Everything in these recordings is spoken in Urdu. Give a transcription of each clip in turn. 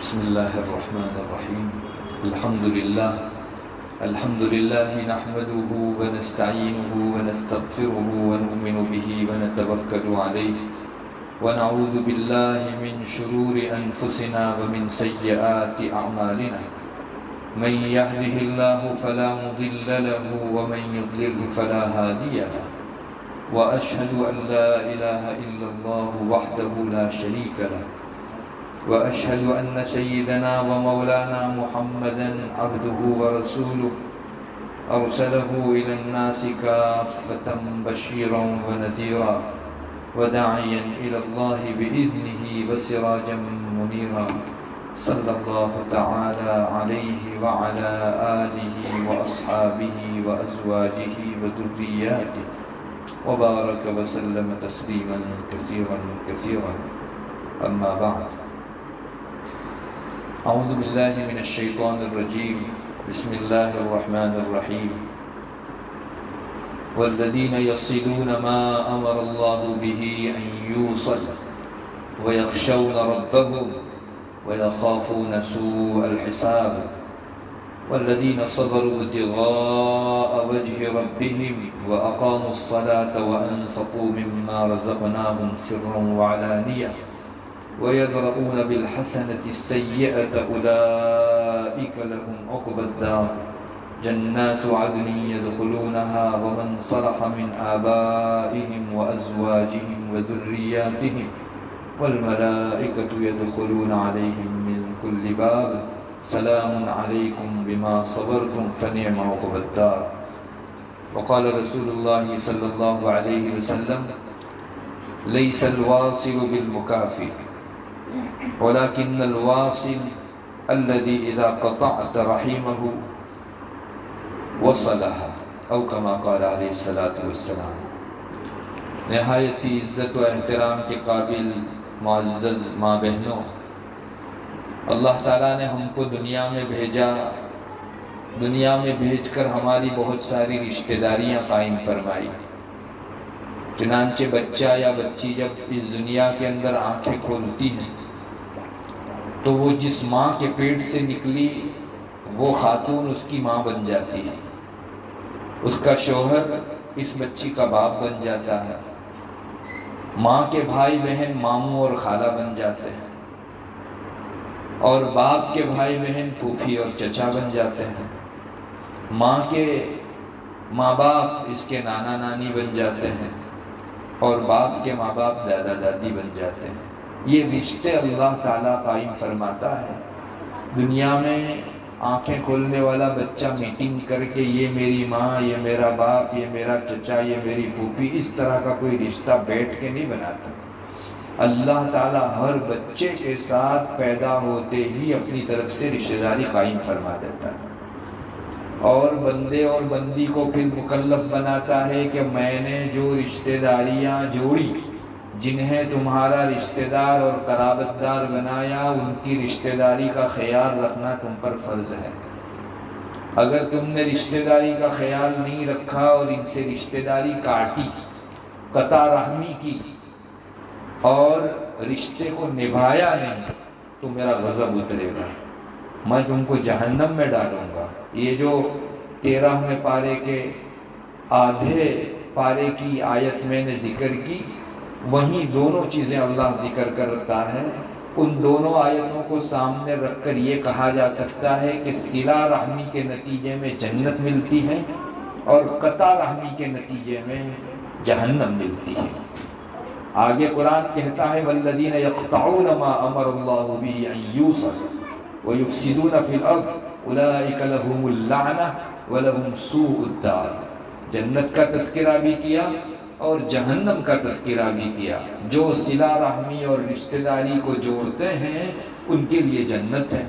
بسم الله الرحمن الرحيم. الحمد لله نحمده ونستعينه ونستغفره ونؤمن به ونتوكل عليه ونعوذ بالله من شرور أنفسنا ومن سيئات أعمالنا. من يهده الله فلا مضل له ومن يضلل فلا هادي له، وأشهد أن لا إله إلا الله وحده لا شريك له، وأشهد أن سيدنا ومولانا محمدا عبده ورسوله أرسله إلى الناس كافة بشيرا ونذيرا وداعيا إلى الله بإذنه وسراجا منيرا. صلى الله تعالى عليه وعلى آله وأصحابه وأزواجه وذرياته وبارك وسلم تسليما كثيرا كثيرا. أما بعد، أعوذ بالله من الشيطان الرجيم. بسم الله الرحمن الرحيم. والذين يصلون ما أمر الله به أن يوصل ويخشون ربهم ويخافون سوء الحساب، والذين صبروا ابتغاء وجه ربهم وأقاموا الصلاة وأنفقوا مما رزقناهم سرا وعلانية ويدرؤون بالحسنة السيئة أولئك لهم عقبى الدار، جنات عدن يدخلونها ومن صلح من آبائهم وأزواجهم وذرياتهم والملائكة يدخلون عليهم من كل باب، سلام عليكم بما صبرتم فنعم عقبى الدار. وقال رسول الله صلى الله عليه وسلم: ليس الواصل بالمكافئ ولكن الواصل الذي إذا قطعت رحمه وصلها، أو كما قال عليه الصلاة والسلام. نہایت ہی عزت و احترام کے قابل معزز ماں بہنوں، اللہ تعالیٰ نے ہم کو دنیا میں بھیجا. دنیا میں بھیج کر ہماری بہت ساری رشتہ داریاں قائم فرمائی. چنانچہ بچہ یا بچی جب اس دنیا کے اندر آنکھیں کھولتی ہیں تو وہ جس ماں کے پیٹ سے نکلی وہ خاتون اس کی ماں بن جاتی ہے. اس کا شوہر اس بچی کا باپ بن جاتا ہے. ماں کے بھائی بہن ماموں اور خالہ بن جاتے ہیں، اور باپ کے بھائی بہن پھوپھی اور چچا بن جاتے ہیں. ماں کے ماں باپ اس کے نانا نانی بن جاتے ہیں، اور باپ کے ماں باپ دادا دادی بن جاتے ہیں. یہ رشتے اللہ تعالیٰ قائم فرماتا ہے. دنیا میں آنکھیں کھولنے والا بچہ میٹنگ کر کے یہ میری ماں، یہ میرا باپ، یہ میرا چچا، یہ میری پھوپھی، اس طرح کا کوئی رشتہ بیٹھ کے نہیں بناتا. اللہ تعالیٰ ہر بچے کے ساتھ پیدا ہوتے ہی اپنی طرف سے رشتہ داری قائم فرما دیتا ہے، اور بندے اور بندی کو پھر مکلف بناتا ہے کہ میں نے جو رشتہ داریاں جوڑی، جنہیں تمہارا رشتہ دار اور قرابت دار بنایا، ان کی رشتہ داری کا خیال رکھنا تم پر فرض ہے. اگر تم نے رشتہ داری کا خیال نہیں رکھا اور ان سے رشتہ داری کاٹی، قطع رحمی کی اور رشتے کو نبھایا نہیں، تو میرا غضب اترے گا، میں تم کو جہنم میں ڈالوں گا. یہ جو 13ویں پارے کے آدھے پارے کی آیت میں نے ذکر کی، وہیں دونوں چیزیں اللہ ذکر کرتا ہے. ان دونوں آیتوں کو سامنے رکھ کر یہ کہا جا سکتا ہے کہ صلہ رحمی کے نتیجے میں جنت ملتی ہے اور قطع رحمی کے نتیجے میں جہنم ملتی ہے. آگے قرآن کہتا ہے: والذین یقطعون ما امر اللہ به ان یوصل ویفسدون فی الارض اولئک لهم اللعنہ ولهم سوء الدار. جنت کا تذکرہ بھی کیا اور جہنم کا تذکرہ بھی کیا. جو صلہ رحمی اور رشتہ داری کو جوڑتے ہیں ان کے لیے جنت ہے،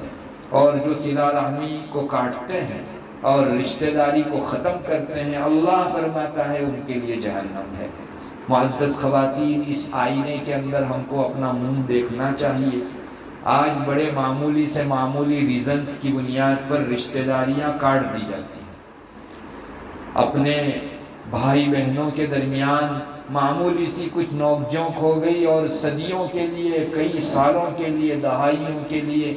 اور جو صلہ رحمی کو کاٹتے ہیں اور رشتہ داری کو ختم کرتے ہیں، اللہ فرماتا ہے ان کے لیے جہنم ہے. معزز خواتین، اس آئینے کے اندر ہم کو اپنا منہ دیکھنا چاہیے. آج بڑے معمولی سے معمولی ریزنز کی بنیاد پر رشتہ داریاں کاٹ دی جاتی ہیں. اپنے بھائی بہنوں کے درمیان معمولی سی کچھ نوک جھونک ہو گئی اور صدیوں کے لیے، کئی سالوں کے لیے، دہائیوں کے لیے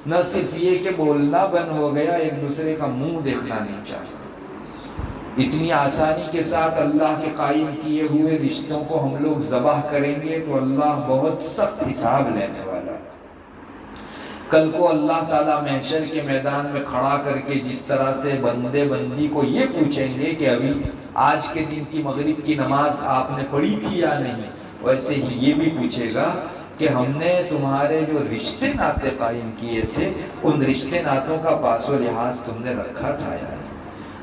نہ صرف یہ کہ بولنا بند ہو گیا، ایک دوسرے کا منہ دیکھنا نہیں چاہتے۔ اتنی آسانی کے ساتھ اللہ کے قائم کیے ہوئے رشتوں کو ہم لوگ ذبح کریں گے تو اللہ بہت سخت حساب لینے والا ہے۔ کل کو اللہ تعالیٰ محشر کے میدان میں کھڑا کر کے جس طرح سے بندے بندی کو یہ پوچھیں گے کہ ابھی آج کے دن کی مغرب کی نماز آپ نے پڑھی تھی یا نہیں، ویسے ہی یہ بھی پوچھے گا کہ ہم نے تمہارے جو رشتے ناطے قائم کیے تھے ان رشتے ناتوں کا پاس و لحاظ تم نے رکھا تھا یا نہیں۔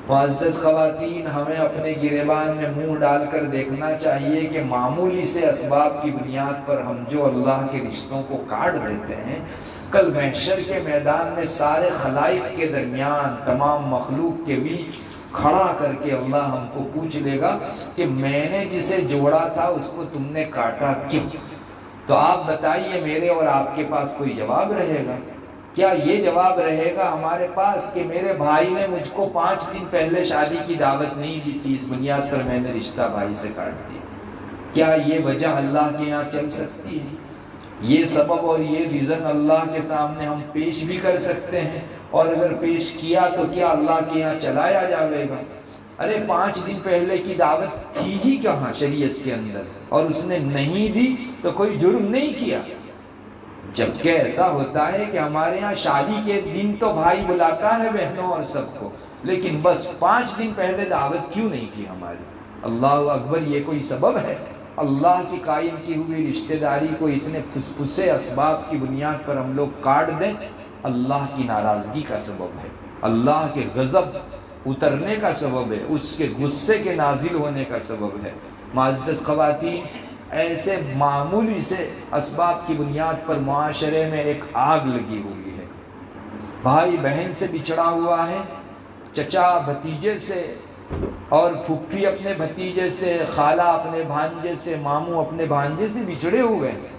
معزز خواتین، ہمیں اپنے گریبان میں منہ ڈال کر دیکھنا چاہیے کہ معمولی سے اسباب کی بنیاد پر ہم جو اللہ کے رشتوں کو کاٹ دیتے ہیں، کل محشر کے میدان میں سارے خلائق کے درمیان تمام مخلوق کے بیچ کھڑا کر کے اللہ ہم کو پوچھ لے گا کہ میں نے جسے جوڑا تھا اس کو تم نے کاٹا کیوں؟ تو آپ بتائیے میرے اور آپ کے پاس کوئی جواب رہے گا؟ کیا یہ جواب رہے گا ہمارے پاس کہ میرے بھائی نے مجھ کو 5 دن پہلے شادی کی دعوت نہیں دی تھی، اس بنیاد پر میں نے رشتہ بھائی سے کاٹ دیا؟ کیا یہ وجہ اللہ کے یہاں چل سکتی ہے؟ یہ سبب اور یہ ریزن اللہ کے سامنے ہم پیش بھی کر سکتے ہیں، اور اگر پیش کیا تو کیا اللہ کے یہاں چلایا جائے گا؟ ارے 5 دن پہلے کی دعوت تھی ہی کہاں شریعت کے اندر، اور اس نے نہیں دی تو کوئی جرم نہیں کیا۔ جبکہ ایسا ہوتا ہے کہ ہمارے ہاں شادی کے دن تو بھائی بلاتا ہے بہنوں اور سب کو، لیکن بس 5 دن پہلے دعوت کیوں نہیں کی ہماری؟ اللہ اکبر، یہ کوئی سبب ہے؟ اللہ کی قائم کی ہوئی رشتہ داری کو اتنے پھسپھسے اسباب کی بنیاد پر ہم لوگ کاٹ دیں، اللہ کی ناراضگی کا سبب ہے، اللہ کے غضب اترنے کا سبب ہے، اس کے غصے کے نازل ہونے کا سبب ہے۔ معزز خواتین، ایسے معمولی سے اسباب کی بنیاد پر معاشرے میں ایک آگ لگی ہوئی ہے۔ بھائی بہن سے بچھڑا ہوا ہے، چچا بھتیجے سے، اور پھپھی اپنے بھتیجے سے، خالہ اپنے بھانجے سے، ماموں اپنے بھانجے سے بچھڑے ہوئے ہیں۔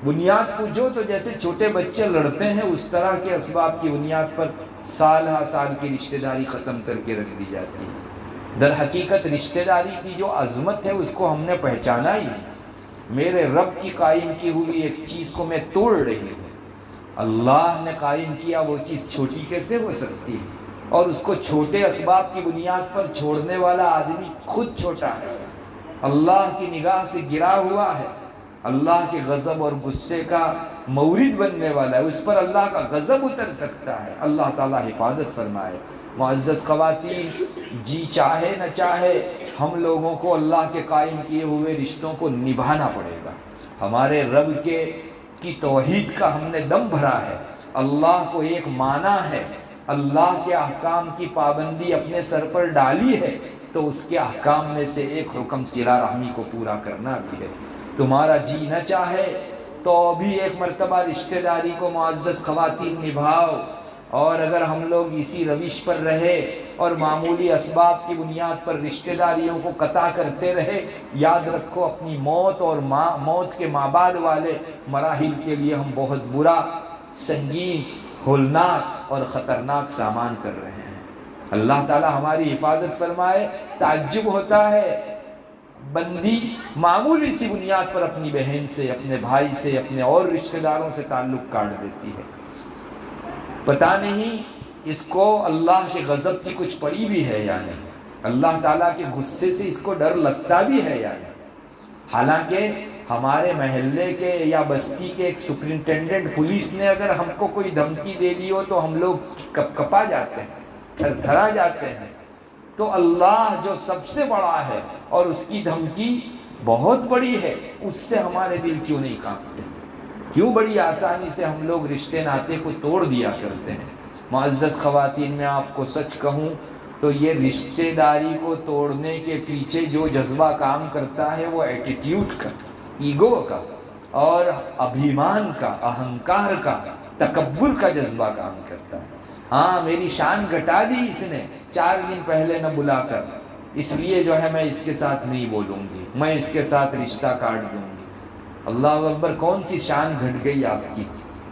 بنیاد پوچھو تو جیسے چھوٹے بچے لڑتے ہیں اس طرح کے اسباب کی بنیاد پر سال ہا سال کی رشتہ داری ختم کر کے رکھ دی جاتی ہے۔ در حقیقت رشتہ داری کی جو عظمت ہے اس کو ہم نے پہچانا ہی نہیں۔ میرے رب کی قائم کی ہوئی ایک چیز کو میں توڑ رہی ہوں، اللہ نے قائم کیا وہ چیز چھوٹی کیسے ہو سکتی ہے؟ اور اس کو چھوٹے اسباب کی بنیاد پر چھوڑنے والا آدمی خود چھوٹا ہے، اللہ کی نگاہ سے گرا ہوا ہے، اللہ کے غضب اور غصے کا مورد بننے والا ہے، اس پر اللہ کا غضب اتر سکتا ہے۔ اللہ تعالیٰ حفاظت فرمائے۔ معزز خواتین، جی چاہے نہ چاہے ہم لوگوں کو اللہ کے قائم کیے ہوئے رشتوں کو نبھانا پڑے گا۔ ہمارے رب کی توحید کا ہم نے دم بھرا ہے، اللہ کو ایک مانا ہے، اللہ کے احکام کی پابندی اپنے سر پر ڈالی ہے، تو اس کے احکام میں سے ایک حکم صلہ رحمی کو پورا کرنا بھی ہے۔ تمہارا جی نہ چاہے تو بھی ایک مرتبہ رشتہ داری کو معزز خواتین نبھاؤ، اور اگر ہم لوگ اسی روش پر رہے اور معمولی اسباب کی بنیاد پر رشتہ داریوں کو قطع کرتے رہے، یاد رکھو اپنی موت اور موت کے مابعد والے مراحل کے لیے ہم بہت برا، سنگین، ہولناک اور خطرناک سامان کر رہے ہیں۔ اللہ تعالی ہماری حفاظت فرمائے۔ تعجب ہوتا ہے، بندی معمولی سی بنیاد پر اپنی بہن سے، اپنے بھائی سے، اپنے اور رشتہ داروں سے تعلق کاٹ دیتی ہے۔ پتہ نہیں اس کو اللہ کے غضب کی کچھ پڑی بھی ہے یا نہیں، اللہ تعالیٰ کے غصے سے اس کو ڈر لگتا بھی ہے یا نہیں۔ حالانکہ ہمارے محلے کے یا بستی کے ایک سپرنٹینڈنٹ پولیس نے اگر ہم کو کوئی دھمکی دے دی ہو تو ہم لوگ کپا جاتے ہیں، تھر تھرا جاتے ہیں۔ تو اللہ جو سب سے بڑا ہے اور اس کی دھمکی بہت بڑی ہے، اس سے ہمارے دل کیوں نہیں کانپتے؟ کیوں بڑی آسانی سے ہم لوگ رشتے ناطے کو توڑ دیا کرتے ہیں؟ معزز خواتین، میں آپ کو سچ کہوں تو یہ رشتے داری کو توڑنے کے پیچھے جو جذبہ کام کرتا ہے وہ ایٹیٹیوڈ کا، ایگو کا اور ابھیمان کا، اہنکار کا، تکبر کا جذبہ کام کرتا ہے۔ ہاں، میری شان گھٹا دی اس نے 4 دن پہلے نہ بلا کر، اس لیے جو ہے میں اس کے ساتھ نہیں بولوں گی، میں اس کے ساتھ رشتہ کاٹ دوں گی۔ اللہ اکبر، کون سی شان گھٹ گئی آپ کی؟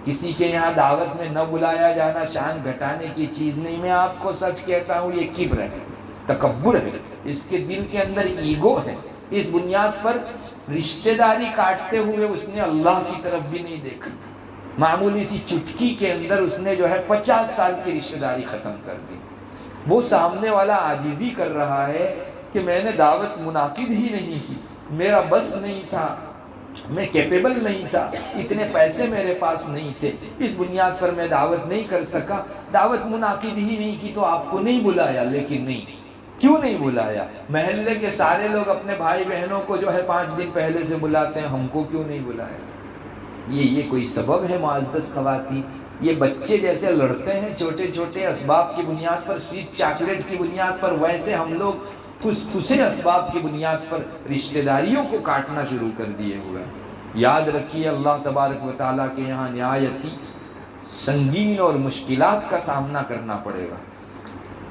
کسی کے یہاں دعوت میں نہ بلایا جانا شان گھٹانے کی چیز نہیں، میں آپ کو سچ کہتا ہوں یہ کبر ہے، تکبر ہے، اس کے دل کے اندر ایگو ہے۔ اس بنیاد پر رشتہ داری کاٹتے ہوئے اس نے اللہ کی طرف بھی نہیں دیکھا، معمولی سی چٹکی کے اندر اس نے جو ہے 50 سال کی رشتہ داری ختم کر دی۔ وہ سامنے والا عاجزی کر رہا ہے کہ میں نے دعوت منعقد ہی نہیں کی، میرا بس نہیں تھا، میں کیپیبل نہیں تھا، اتنے پیسے میرے پاس نہیں تھے، اس بنیاد پر میں دعوت نہیں کر سکا، دعوت منعقد ہی نہیں کی تو آپ کو نہیں بلایا۔ لیکن نہیں، کیوں نہیں بلایا؟ محلے کے سارے لوگ اپنے بھائی بہنوں کو جو ہے 5 دن پہلے سے بلاتے ہیں، ہم کو کیوں نہیں بلایا؟ یہ کوئی سبب ہے معزز خواتین؟ یہ بچے جیسے لڑتے ہیں چھوٹے چھوٹے اسباب کی بنیاد پر، سویٹ چاکلیٹ کی بنیاد پر، ویسے ہم لوگ پھسے اسباب کی بنیاد پر رشتہ داریوں کو کاٹنا شروع کر دیے ہوئے ہیں۔ یاد رکھیے اللہ تبارک و تعالیٰ کے یہاں نہایتی سنگین اور مشکلات کا سامنا کرنا پڑے گا۔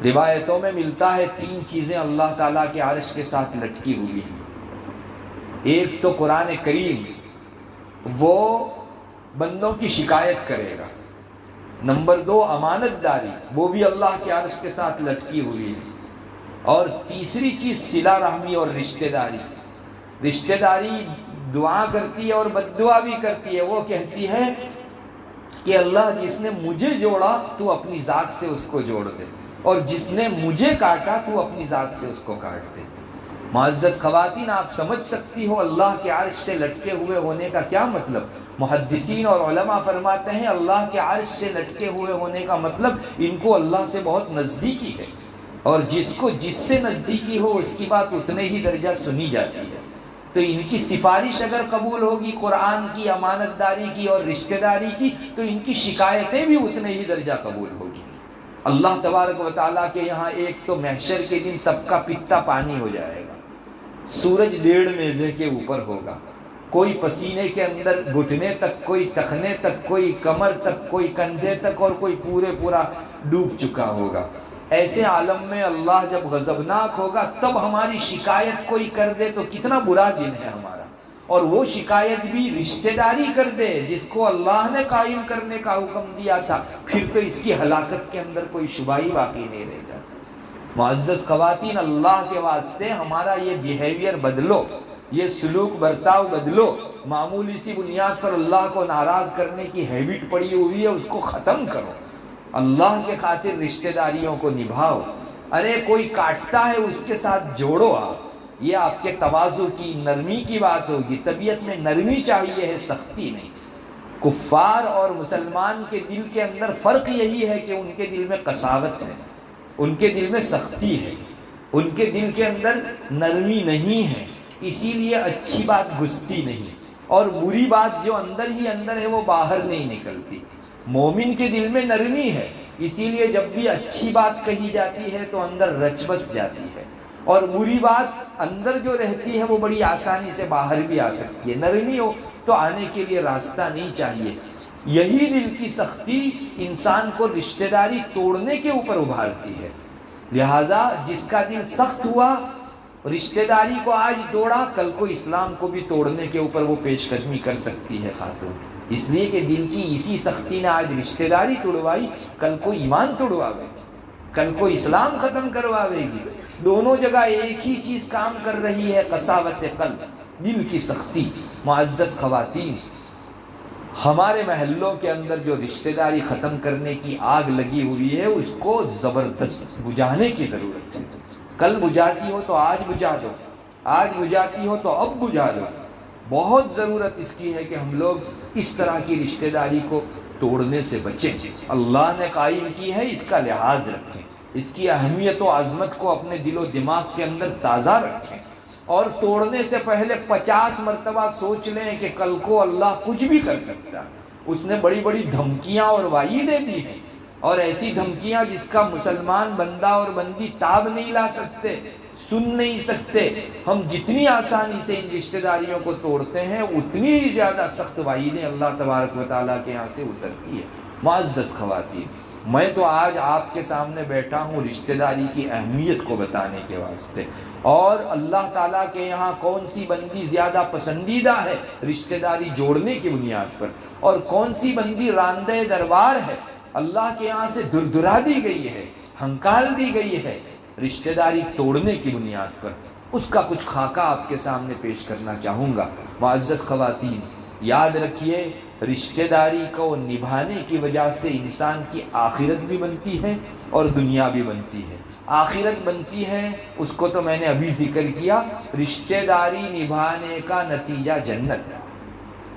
روایتوں میں ملتا ہے 3 چیزیں اللہ تعالیٰ کے عرش کے ساتھ لٹکی ہوئی ہیں۔ ایک تو قرآن کریم، وہ بندوں کی شکایت کرے گا۔ نمبر 2 امانت داری، وہ بھی اللہ کے عرش کے ساتھ لٹکی ہوئی ہے۔ اور تیسری چیز صلہ رحمی اور رشتہ داری۔ رشتہ داری دعا کرتی ہے اور بد دعا بھی کرتی ہے۔ وہ کہتی ہے کہ اللہ جس نے مجھے جوڑا تو اپنی ذات سے اس کو جوڑ دے، اور جس نے مجھے کاٹا تو اپنی ذات سے اس کو کاٹ دے۔ معزز خواتین، آپ سمجھ سکتی ہو اللہ کے عرش سے لٹکے ہوئے ہونے کا کیا مطلب؟ محدثین اور علماء فرماتے ہیں اللہ کے عرش سے لٹکے ہوئے ہونے کا مطلب ان کو اللہ سے بہت نزدیکی ہے، اور جس کو جس سے نزدیکی ہو اس کی بات اتنے ہی درجہ سنی جاتی ہے۔ تو ان کی سفارش اگر قبول ہوگی قرآن کی، امانت داری کی اور رشتہ داری کی، تو ان کی شکایتیں بھی اتنے ہی درجہ قبول ہوگی۔ اللہ تبارک و تعالیٰ کے یہاں ایک تو محشر کے دن سب کا پتا پانی ہو جائے گا، سورج 1.5 نیزے کے اوپر ہوگا، کوئی پسینے کے اندر گھٹنے تک، کوئی ٹخنے تک، کوئی کمر تک، کوئی کندھے تک، اور کوئی پورا ڈوب چکا ہوگا۔ ایسے عالم میں اللہ جب غضبناک ہوگا تب ہماری شکایت کوئی کر دے تو کتنا برا دن ہے ہمارا، اور وہ شکایت بھی رشتہ داری کر دے جس کو اللہ نے قائم کرنے کا حکم دیا تھا، پھر تو اس کی ہلاکت کے اندر کوئی شبہ ہی باقی نہیں رہ جاتا۔ معزز خواتین، اللہ کے واسطے ہمارا یہ بیہیویئر بدلو، یہ سلوک برتاؤ بدلو۔ معمولی سی بنیاد پر اللہ کو ناراض کرنے کی ہیبٹ پڑی ہوئی ہے، اس کو ختم کرو۔ اللہ کے خاطر رشتہ داریوں کو نبھاؤ۔ ارے کوئی کاٹتا ہے اس کے ساتھ جوڑو آپ، یہ آپ کے تواضع کی، نرمی کی بات ہوگی۔ طبیعت میں نرمی چاہیے ہے، سختی نہیں۔ کفار اور مسلمان کے دل کے اندر فرق یہی ہے کہ ان کے دل میں قساوت ہے، ان کے دل میں سختی ہے، ان کے دل کے اندر نرمی نہیں ہے، اسی لیے اچھی بات گھستی نہیں، اور بری بات جو اندر ہی اندر ہے وہ باہر نہیں نکلتی۔ مومن کے دل میں نرمی ہے، اسی لیے جب بھی اچھی بات کہی جاتی ہے تو اندر رچ بس جاتی ہے، اور بری بات اندر جو رہتی ہے وہ بڑی آسانی سے باہر بھی آ سکتی ہے۔ نرمی ہو تو آنے کے لیے راستہ نہیں چاہیے۔ یہی دل کی سختی انسان کو رشتہ داری توڑنے کے اوپر ابھارتی ہے۔ لہذا جس کا دل سخت ہوا، رشتہ داری کو آج توڑا، کل کو اسلام کو بھی توڑنے کے اوپر وہ پیش قدمی کر سکتی ہے خاتون، اس لیے کہ دل کی اسی سختی نے آج رشتہ داری توڑوائی، کل کو ایمان توڑواوے گی، کل کو اسلام ختم کرواوے گی۔ دونوں جگہ ایک ہی چیز کام کر رہی ہے، قساوت قلب، دل کی سختی۔ معزز خواتین، ہمارے محلوں کے اندر جو رشتہ داری ختم کرنے کی آگ لگی ہوئی ہے اس کو زبردست بجھانے کی ضرورت ہے۔ کل بجھاتی ہو تو آج بجھا دو، آج بجھاتی ہو تو اب بجھا دو۔ بہت ضرورت اس کی ہے کہ ہم لوگ اس طرح کی رشتہ داری کو توڑنے سے بچیں۔ اللہ نے قائم کی ہے، اس کا لحاظ رکھیں، اس کی اہمیت و عظمت کو اپنے دل و دماغ کے اندر تازہ رکھیں، اور توڑنے سے پہلے 50 مرتبہ سوچ لیں کہ کل کو اللہ کچھ بھی کر سکتا ہے۔ اس نے بڑی بڑی دھمکیاں اور وعیدیں دی ہیں، اور ایسی دھمکیاں جس کا مسلمان بندہ اور بندی تاب نہیں لا سکتے، سن نہیں سکتے۔ ہم جتنی آسانی سے ان رشتہ داریوں کو توڑتے ہیں اتنی ہی زیادہ سخت وعیدیں اللہ تبارک و تعالیٰ کے یہاں سے اترتی ہے۔ معزز خواتین، میں تو آج آپ کے سامنے بیٹھا ہوں رشتہ داری کی اہمیت کو بتانے کے واسطے، اور اللہ تعالیٰ کے یہاں کون سی بندی زیادہ پسندیدہ ہے رشتہ داری جوڑنے کی بنیاد پر، اور کون سی بندی راندہ دربار ہے، اللہ کے یہاں سے دردرا دی گئی ہے، ہنکال دی گئی ہے رشتہ داری توڑنے کی بنیاد پر، اس کا کچھ خاکہ آپ کے سامنے پیش کرنا چاہوں گا۔ معزز خواتین، یاد رکھیے رشتہ داری کو نبھانے کی وجہ سے انسان کی آخرت بھی بنتی ہے اور دنیا بھی بنتی ہے۔ آخرت بنتی ہے، اس کو تو میں نے ابھی ذکر کیا، رشتہ داری نبھانے کا نتیجہ جنت،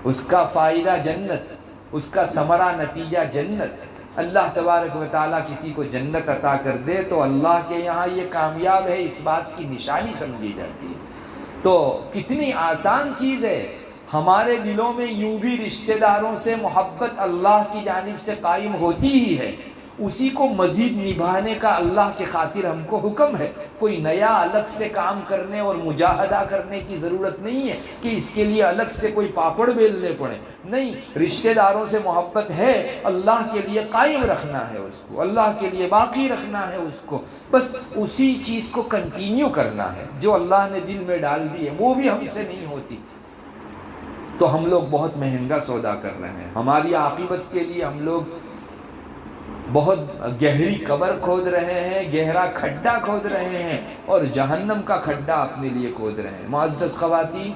اس کا فائدہ جنت، اس کا ثمرہ نتیجہ جنت۔ اللہ تبارک و تعالیٰ کسی کو جنت عطا کر دے تو اللہ کے یہاں یہ کامیاب ہے، اس بات کی نشانی سمجھی جاتی ہے۔ تو کتنی آسان چیز ہے، ہمارے دلوں میں یوں بھی رشتہ داروں سے محبت اللہ کی جانب سے قائم ہوتی ہی ہے، اسی کو مزید نبھانے کا اللہ کے خاطر ہم کو حکم ہے۔ کوئی نیا الگ سے کام کرنے اور مجاہدہ کرنے کی ضرورت نہیں ہے کہ اس کے لیے الگ سے کوئی پاپڑ بیلنے پڑے، نہیں، رشتہ داروں سے محبت ہے، اللہ کے لیے قائم رکھنا ہے اس کو، اللہ کے لیے باقی رکھنا ہے اس کو، بس اسی چیز کو کنٹینیو کرنا ہے جو اللہ نے دل میں ڈال دی ہے، وہ بھی ہم سے نہیں ہوتی۔ تو ہم لوگ بہت مہنگا سودا کر رہے ہیں، ہماری عاقبت کے لیے ہم لوگ بہت گہری قبر کھود رہے ہیں، گہرا کھڈا کھود رہے ہیں اور جہنم کا کھڈا اپنے لیے کھود رہے ہیں۔ معزز خواتین،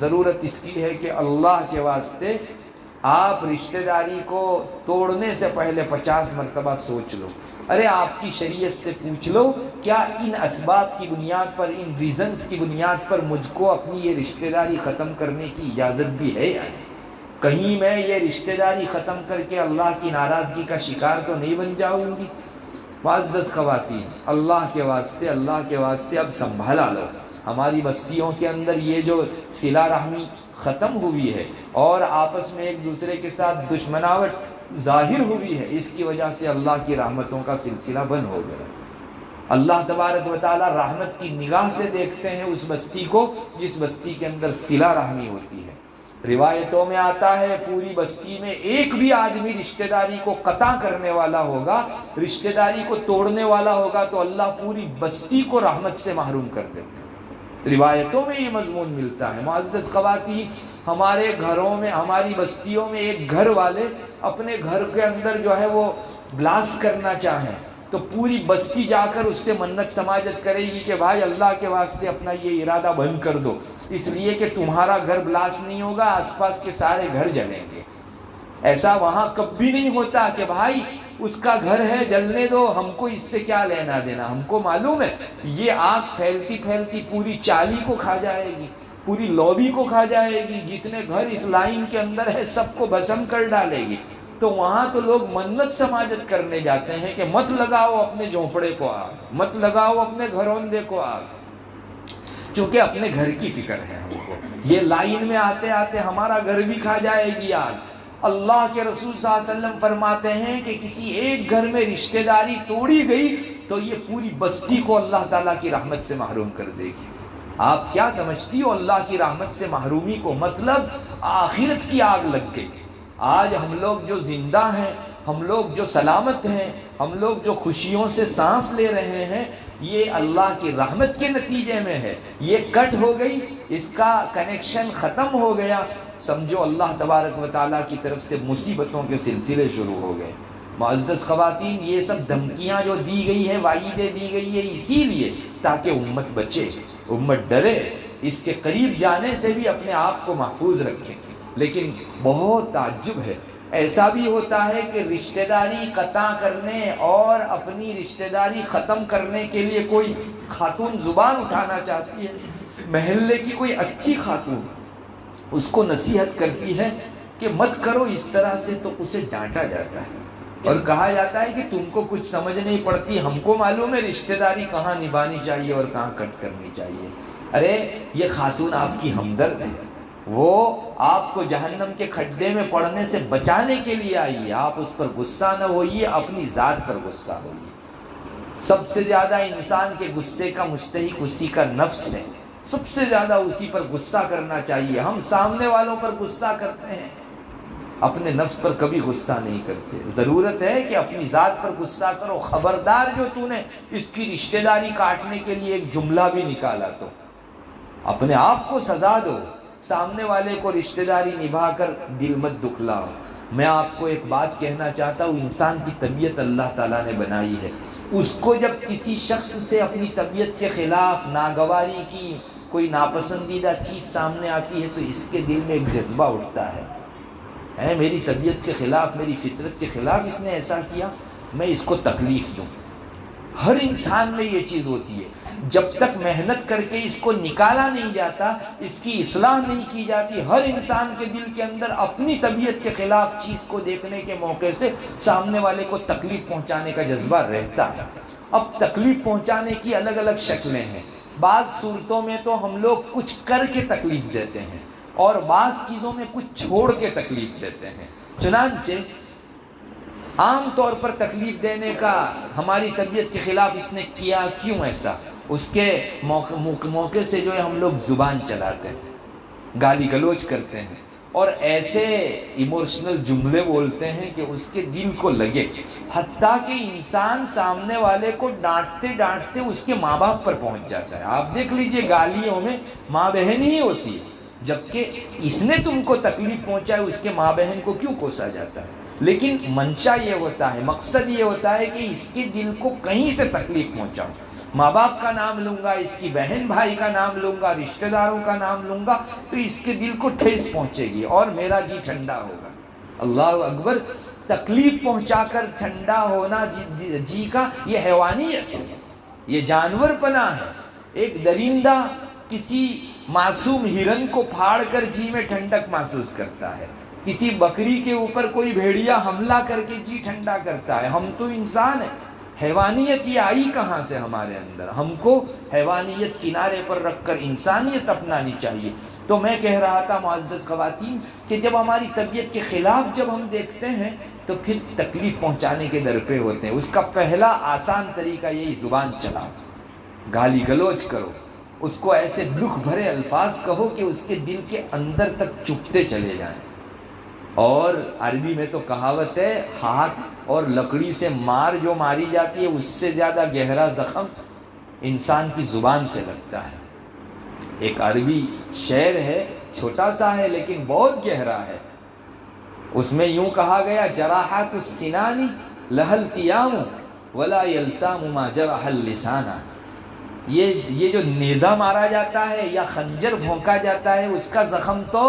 ضرورت اس کی ہے کہ اللہ کے واسطے آپ رشتہ داری کو توڑنے سے پہلے 50 مرتبہ سوچ لو۔ ارے آپ کی شریعت سے پوچھ لو، کیا ان اسباب کی بنیاد پر، ان ریزنز کی بنیاد پر مجھ کو اپنی یہ رشتہ داری ختم کرنے کی اجازت بھی ہے یا نہیں؟ کہیں میں یہ رشتہ داری ختم کر کے اللہ کی ناراضگی کا شکار تو نہیں بن جاؤں گی؟ معزز خواتین، اللہ کے واسطے اب سنبھالا لو۔ ہماری بستیوں کے اندر یہ جو صلہ رحمی ختم ہوئی ہے اور آپس میں ایک دوسرے کے ساتھ دشمناوٹ ظاہر ہوئی ہے، اس کی وجہ سے اللہ کی رحمتوں کا سلسلہ بند ہو گیا۔ اللہ تبارک و تعالی رحمت کی نگاہ سے دیکھتے ہیں اس بستی کو جس بستی کے اندر صلہ رحمی ہوتی ہے۔ روایتوں میں آتا ہے پوری بستی میں ایک بھی آدمی رشتہ داری کو قطع کرنے والا ہوگا، رشتہ داری کو توڑنے والا ہوگا تو اللہ پوری بستی کو رحمت سے محروم کر دیتا ہے۔ روایتوں میں یہ مضمون ملتا ہے۔ معزز خواتین، ہمارے گھروں میں، ہماری بستیوں میں ایک گھر والے اپنے گھر کے اندر جو ہے وہ بلاسٹ کرنا چاہیں تو پوری بستی جا کر اس سے منت سماجت کرے گی کہ بھائی اللہ کے واسطے اپنا یہ ارادہ بند کر دو، اس لیے کہ تمہارا گھر بلاسٹ نہیں ہوگا، آس پاس کے سارے گھر جلیں گے۔ ایسا وہاں کبھی نہیں ہوتا کہ بھائی اس کا گھر ہے جلنے دو، ہم کو اس سے کیا لینا دینا، ہم کو معلوم ہے یہ آگ پھیلتی پھیلتی پوری چالی کو کھا جائے گی، پوری لوبی کو کھا جائے گی، جتنے گھر اس لائن کے اندر ہے سب کو بھسم کر ڈالے گی۔ تو وہاں تو لوگ منت سماجت کرنے جاتے ہیں کہ مت لگاؤ اپنے جھونپڑے کو آگ، مت لگاؤ اپنے گھروندے کو آگ، چونکہ اپنے گھر کی فکر ہے ہم کو، یہ لائن میں آتے آتے ہمارا گھر بھی کھا جائے گی آگ۔ اللہ کے رسول صلی اللہ علیہ وسلم فرماتے ہیں کہ کسی ایک گھر میں رشتہ داری توڑی گئی تو یہ پوری بستی کو اللہ تعالیٰ کی رحمت سے محروم کر دے گی۔ آپ کیا سمجھتی ہو اللہ کی رحمت سے محرومی کو؟ مطلب آخرت کی آگ لگ گئی۔ آج ہم لوگ جو زندہ ہیں، ہم لوگ جو سلامت ہیں، ہم لوگ جو خوشیوں سے سانس لے رہے ہیں، یہ اللہ کی رحمت کے نتیجے میں ہے۔ یہ کٹ ہو گئی، اس کا کنیکشن ختم ہو گیا، سمجھو اللہ تبارک و تعالیٰ کی طرف سے مصیبتوں کے سلسلے شروع ہو گئے۔ معزز خواتین، یہ سب دھمکیاں جو دی گئی ہیں، وعیدیں دی گئی ہے، اسی لیے تاکہ امت بچے، امت ڈرے، اس کے قریب جانے سے بھی اپنے آپ کو محفوظ رکھیں۔ لیکن بہت تعجب ہے، ایسا بھی ہوتا ہے کہ رشتہ داری قطع کرنے اور اپنی رشتہ داری ختم کرنے کے لیے کوئی خاتون زبان اٹھانا چاہتی ہے، محلے کی کوئی اچھی خاتون اس کو نصیحت کرتی ہے کہ مت کرو اس طرح سے، تو اسے ڈانٹا جاتا ہے اور کہا جاتا ہے کہ تم کو کچھ سمجھ نہیں پڑتی، ہم کو معلوم ہے رشتہ داری کہاں نبھانی چاہیے اور کہاں کٹ کرنی چاہیے۔ ارے یہ خاتون آپ کی ہمدرد ہے، وہ آپ کو جہنم کے کھڈے میں پڑنے سے بچانے کے لیے آئی ہے۔ آپ اس پر غصہ نہ ہوئیے، اپنی ذات پر غصہ ہوئیے۔ سب سے زیادہ انسان کے غصے کا مستحق اسی کا نفس ہے، سب سے زیادہ اسی پر غصہ کرنا چاہیے۔ ہم سامنے والوں پر غصہ کرتے ہیں، اپنے نفس پر کبھی غصہ نہیں کرتے۔ ضرورت ہے کہ اپنی ذات پر غصہ کرو۔ خبردار جو تو نے اس کی رشتہ داری کاٹنے کے لیے ایک جملہ بھی نکالا تو اپنے آپ کو سزا دو، سامنے والے کو رشتہ داری نبھا کر دل مت دکھلاؤ۔ میں آپ کو ایک بات کہنا چاہتا ہوں، انسان کی طبیعت اللہ تعالیٰ نے بنائی ہے، اس کو جب کسی شخص سے اپنی طبیعت کے خلاف ناگواری کی کوئی ناپسندیدہ چیز سامنے آتی ہے تو اس کے دل میں ایک جذبہ اٹھتا ہے، ہے میری طبیعت کے خلاف، میری فطرت کے خلاف اس نے ایسا کیا، میں اس کو تکلیف دوں۔ ہر انسان میں یہ چیز ہوتی ہے، جب تک محنت کر کے اس کو نکالا نہیں جاتا، اس کی اصلاح نہیں کی جاتی، ہر انسان کے دل کے اندر اپنی طبیعت کے خلاف چیز کو دیکھنے کے موقع سے سامنے والے کو تکلیف پہنچانے کا جذبہ رہتا ہے۔ اب تکلیف پہنچانے کی الگ الگ شکلیں ہیں، بعض صورتوں میں تو ہم لوگ کچھ کر کے تکلیف دیتے ہیں اور بعض چیزوں میں کچھ چھوڑ کے تکلیف دیتے ہیں۔ چنانچہ عام طور پر تکلیف دینے کا ہماری طبیعت کے خلاف اس نے کیا کیوں ایسا؟ اس کے موقع سے جو ہے ہم لوگ زبان چلاتے ہیں، گالی گلوچ کرتے ہیں اور ایسے ایموشنل جملے بولتے ہیں کہ اس کے دل کو لگے، حتیٰ کہ انسان سامنے والے کو ڈانٹتے ڈانٹتے اس کے ماں باپ پر پہنچ جاتا ہے۔ آپ دیکھ لیجئے گالیوں میں ماں بہن ہی ہوتی ہے، جبکہ اس نے تم کو تکلیف پہنچائی، اس کے ماں بہن کو کیوں کوسا جاتا ہے؟ لیکن منشا یہ ہوتا ہے، مقصد یہ ہوتا ہے کہ اس کے دل کو کہیں سے تکلیف پہنچاؤں، ماں باپ کا نام لوں گا، اس کی بہن بھائی کا نام لوں گا، رشتہ داروں کا نام لوں گا تو اس کے دل کو ٹھیس پہنچے گی اور میرا جی ٹھنڈا ہوگا۔ اللہ اکبر! تکلیف پہنچا کر ٹھنڈا ہونا جی کا یہ حیوانیت ہے، یہ جانور پنا ہے۔ ایک درندہ کسی معصوم ہرن کو پھاڑ کر جی میں ٹھنڈک محسوس کرتا ہے، کسی بکری کے اوپر کوئی بھیڑیا حملہ کر کے جی ٹھنڈا کرتا ہے۔ ہم تو انسان ہیں، حیوانیت یہ آئی کہاں سے ہمارے اندر؟ ہم کو حیوانیت کنارے پر رکھ کر انسانیت اپنانی چاہیے۔ تو میں کہہ رہا تھا معزز خواتین کہ جب ہماری طبیعت کے خلاف جب ہم دیکھتے ہیں تو پھر تکلیف پہنچانے کے در پہ ہوتے ہیں۔ اس کا پہلا آسان طریقہ یہی، زبان چلاؤ، گالی گلوچ کرو، اس کو ایسے دکھ بھرے الفاظ کہو کہ اس کے دل کے اندر تک چپتے چلے جائیں۔ اور عربی میں تو کہاوت ہے، ہاتھ اور لکڑی سے مار جو ماری جاتی ہے اس سے زیادہ گہرا زخم انسان کی زبان سے لگتا ہے۔ ایک عربی شعر ہے، چھوٹا سا ہے لیکن بہت گہرا ہے، اس میں یوں کہا گیا، جراحات السنان لها التیام ولا یلتام ما جرح اللسان۔ یہ جو نیزہ مارا جاتا ہے یا خنجر بھونکا جاتا ہے اس کا زخم تو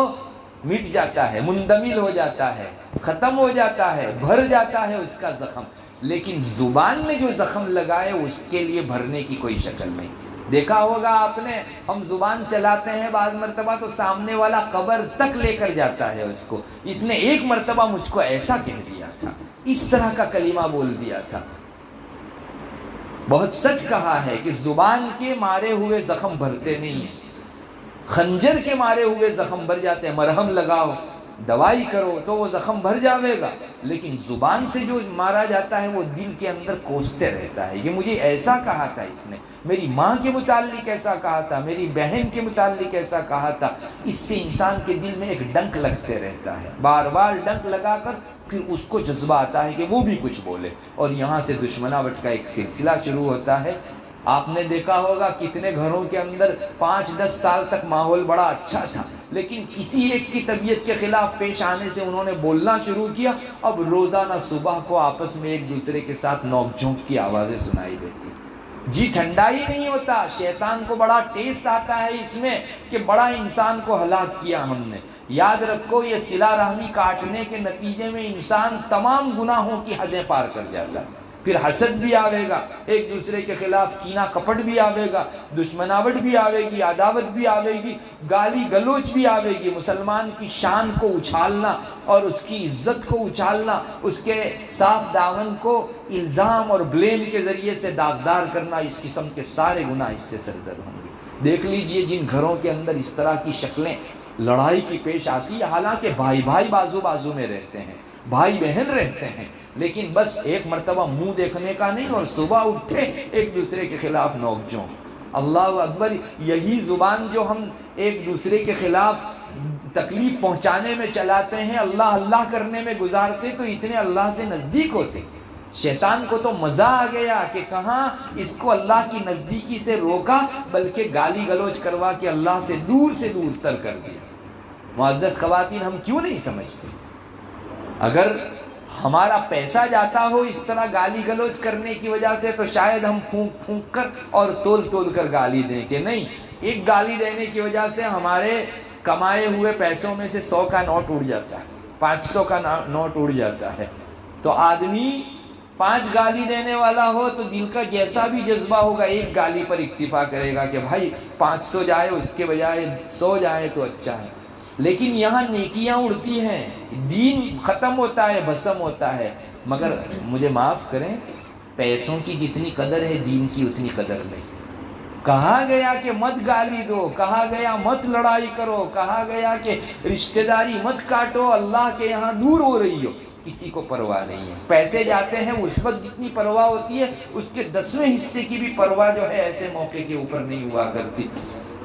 مٹ جاتا ہے، مندمل ہو جاتا ہے، ختم ہو جاتا ہے، بھر جاتا ہے اس کا زخم، لیکن زبان میں جو زخم لگائے اس کے لیے بھرنے کی کوئی شکل نہیں۔ دیکھا ہوگا آپ نے، ہم زبان چلاتے ہیں بعض مرتبہ تو سامنے والا قبر تک لے کر جاتا ہے اس کو، اس نے ایک مرتبہ مجھ کو ایسا کہہ دیا تھا، اس طرح کا کلمہ بول دیا تھا۔ بہت سچ کہا ہے کہ زبان کے مارے ہوئے زخم بھرتے نہیں ہیں، خنجر کے مارے ہوئے زخم بھر جاتے ہیں، مرہم لگاؤ، دوائی کرو تو وہ زخم بھر جاوے گا، لیکن زبان سے جو مارا جاتا ہے وہ دل کے اندر کوستے رہتا ہے۔ یہ مجھے ایسا کہا تھا اس نے، میری ماں کے متعلق ایسا کہا تھا، میری بہن کے متعلق ایسا کہا تھا، اس سے انسان کے دل میں ایک ڈنک لگتے رہتا ہے، بار بار ڈنک لگا کر پھر اس کو جذبہ آتا ہے کہ وہ بھی کچھ بولے، اور یہاں سے دشمناوٹ کا ایک سلسلہ شروع ہوتا ہے۔ آپ نے دیکھا ہوگا کتنے گھروں کے اندر 5-10 سال تک ماحول بڑا اچھا تھا، لیکن کسی ایک کی طبیعت کے خلاف پیش آنے سے انہوں نے بولنا شروع کیا، اب روزانہ صبح کو آپس میں ایک دوسرے کے ساتھ نوک جھونک کی آوازیں سنائی دیتی، جی ٹھنڈا ہی نہیں ہوتا۔ شیطان کو بڑا ٹیسٹ آتا ہے اس میں کہ بڑا انسان کو ہلاک کیا ہم نے۔ یاد رکھو، یہ صلہ رحمی کاٹنے کے نتیجے میں انسان تمام گناہوں کی حدیں پار کر جاتا ہے، پھر حسد بھی آوے گا، ایک دوسرے کے خلاف کینہ کپٹ بھی آوے گا، دشمناوٹ بھی آوے گی، عداوت بھی آوے گی، گالی گلوچ بھی آوے گی، مسلمان کی شان کو اچھالنا اور اس کی عزت کو اچھالنا، اس کے صاف دامن کو الزام اور بلیم کے ذریعے سے داغدار کرنا، اس قسم کے سارے گناہ اس سے سرزد ہوں گے۔ دیکھ لیجئے جن گھروں کے اندر اس طرح کی شکلیں لڑائی کی پیش آتی ہے، حالانکہ بھائی بھائی بازو بازو میں رہتے ہیں، بھائی بہن رہتے ہیں، لیکن بس ایک مرتبہ منہ دیکھنے کا نہیں اور صبح اٹھے ایک دوسرے کے خلاف نوک جھونک۔ اللہ اکبر! یہی زبان جو ہم ایک دوسرے کے خلاف تکلیف پہنچانے میں چلاتے ہیں، اللہ اللہ کرنے میں گزارتے تو اتنے اللہ سے نزدیک ہوتے۔ شیطان کو تو مزہ آ گیا کہ کہاں اس کو اللہ کی نزدیکی سے روکا، بلکہ گالی گلوچ کروا کے اللہ سے دور تر کر دیا۔ معزز خواتین، ہم کیوں نہیں سمجھتے؟ اگر ہمارا پیسہ جاتا ہو اس طرح گالی گلوچ کرنے کی وجہ سے تو شاید ہم پھونک پھونک کر اور تول کر گالی دیں، کہ نہیں، ایک گالی دینے کی وجہ سے ہمارے کمائے ہوئے پیسوں میں سے 100 کا نوٹ اڑ جاتا ہے، 500 کا نوٹ اڑ جاتا ہے۔ تو آدمی 5 گالی دینے والا ہو تو دل کا جیسا بھی جذبہ ہوگا ایک گالی پر اکتفا کرے گا کہ بھائی 500 جائے اس کے بجائے 100 جائے تو اچھا ہے۔ لیکن یہاں نیکیاں اڑتی ہیں، دین ختم ہوتا ہے، بھسم ہوتا ہے۔ مگر مجھے معاف کریں، پیسوں کی جتنی قدر ہے دین کی اتنی قدر نہیں۔ کہا گیا کہ مت گالی دو، کہا گیا مت لڑائی کرو، کہا گیا کہ رشتہ داری مت کاٹو، اللہ کے یہاں دور ہو رہی ہو، کسی کو پرواہ نہیں ہے۔ پیسے جاتے ہیں اس وقت جتنی پرواہ ہوتی ہے، اس کے 10ویں حصے کی بھی پرواہ جو ہے ایسے موقع کے اوپر نہیں ہوا کرتی۔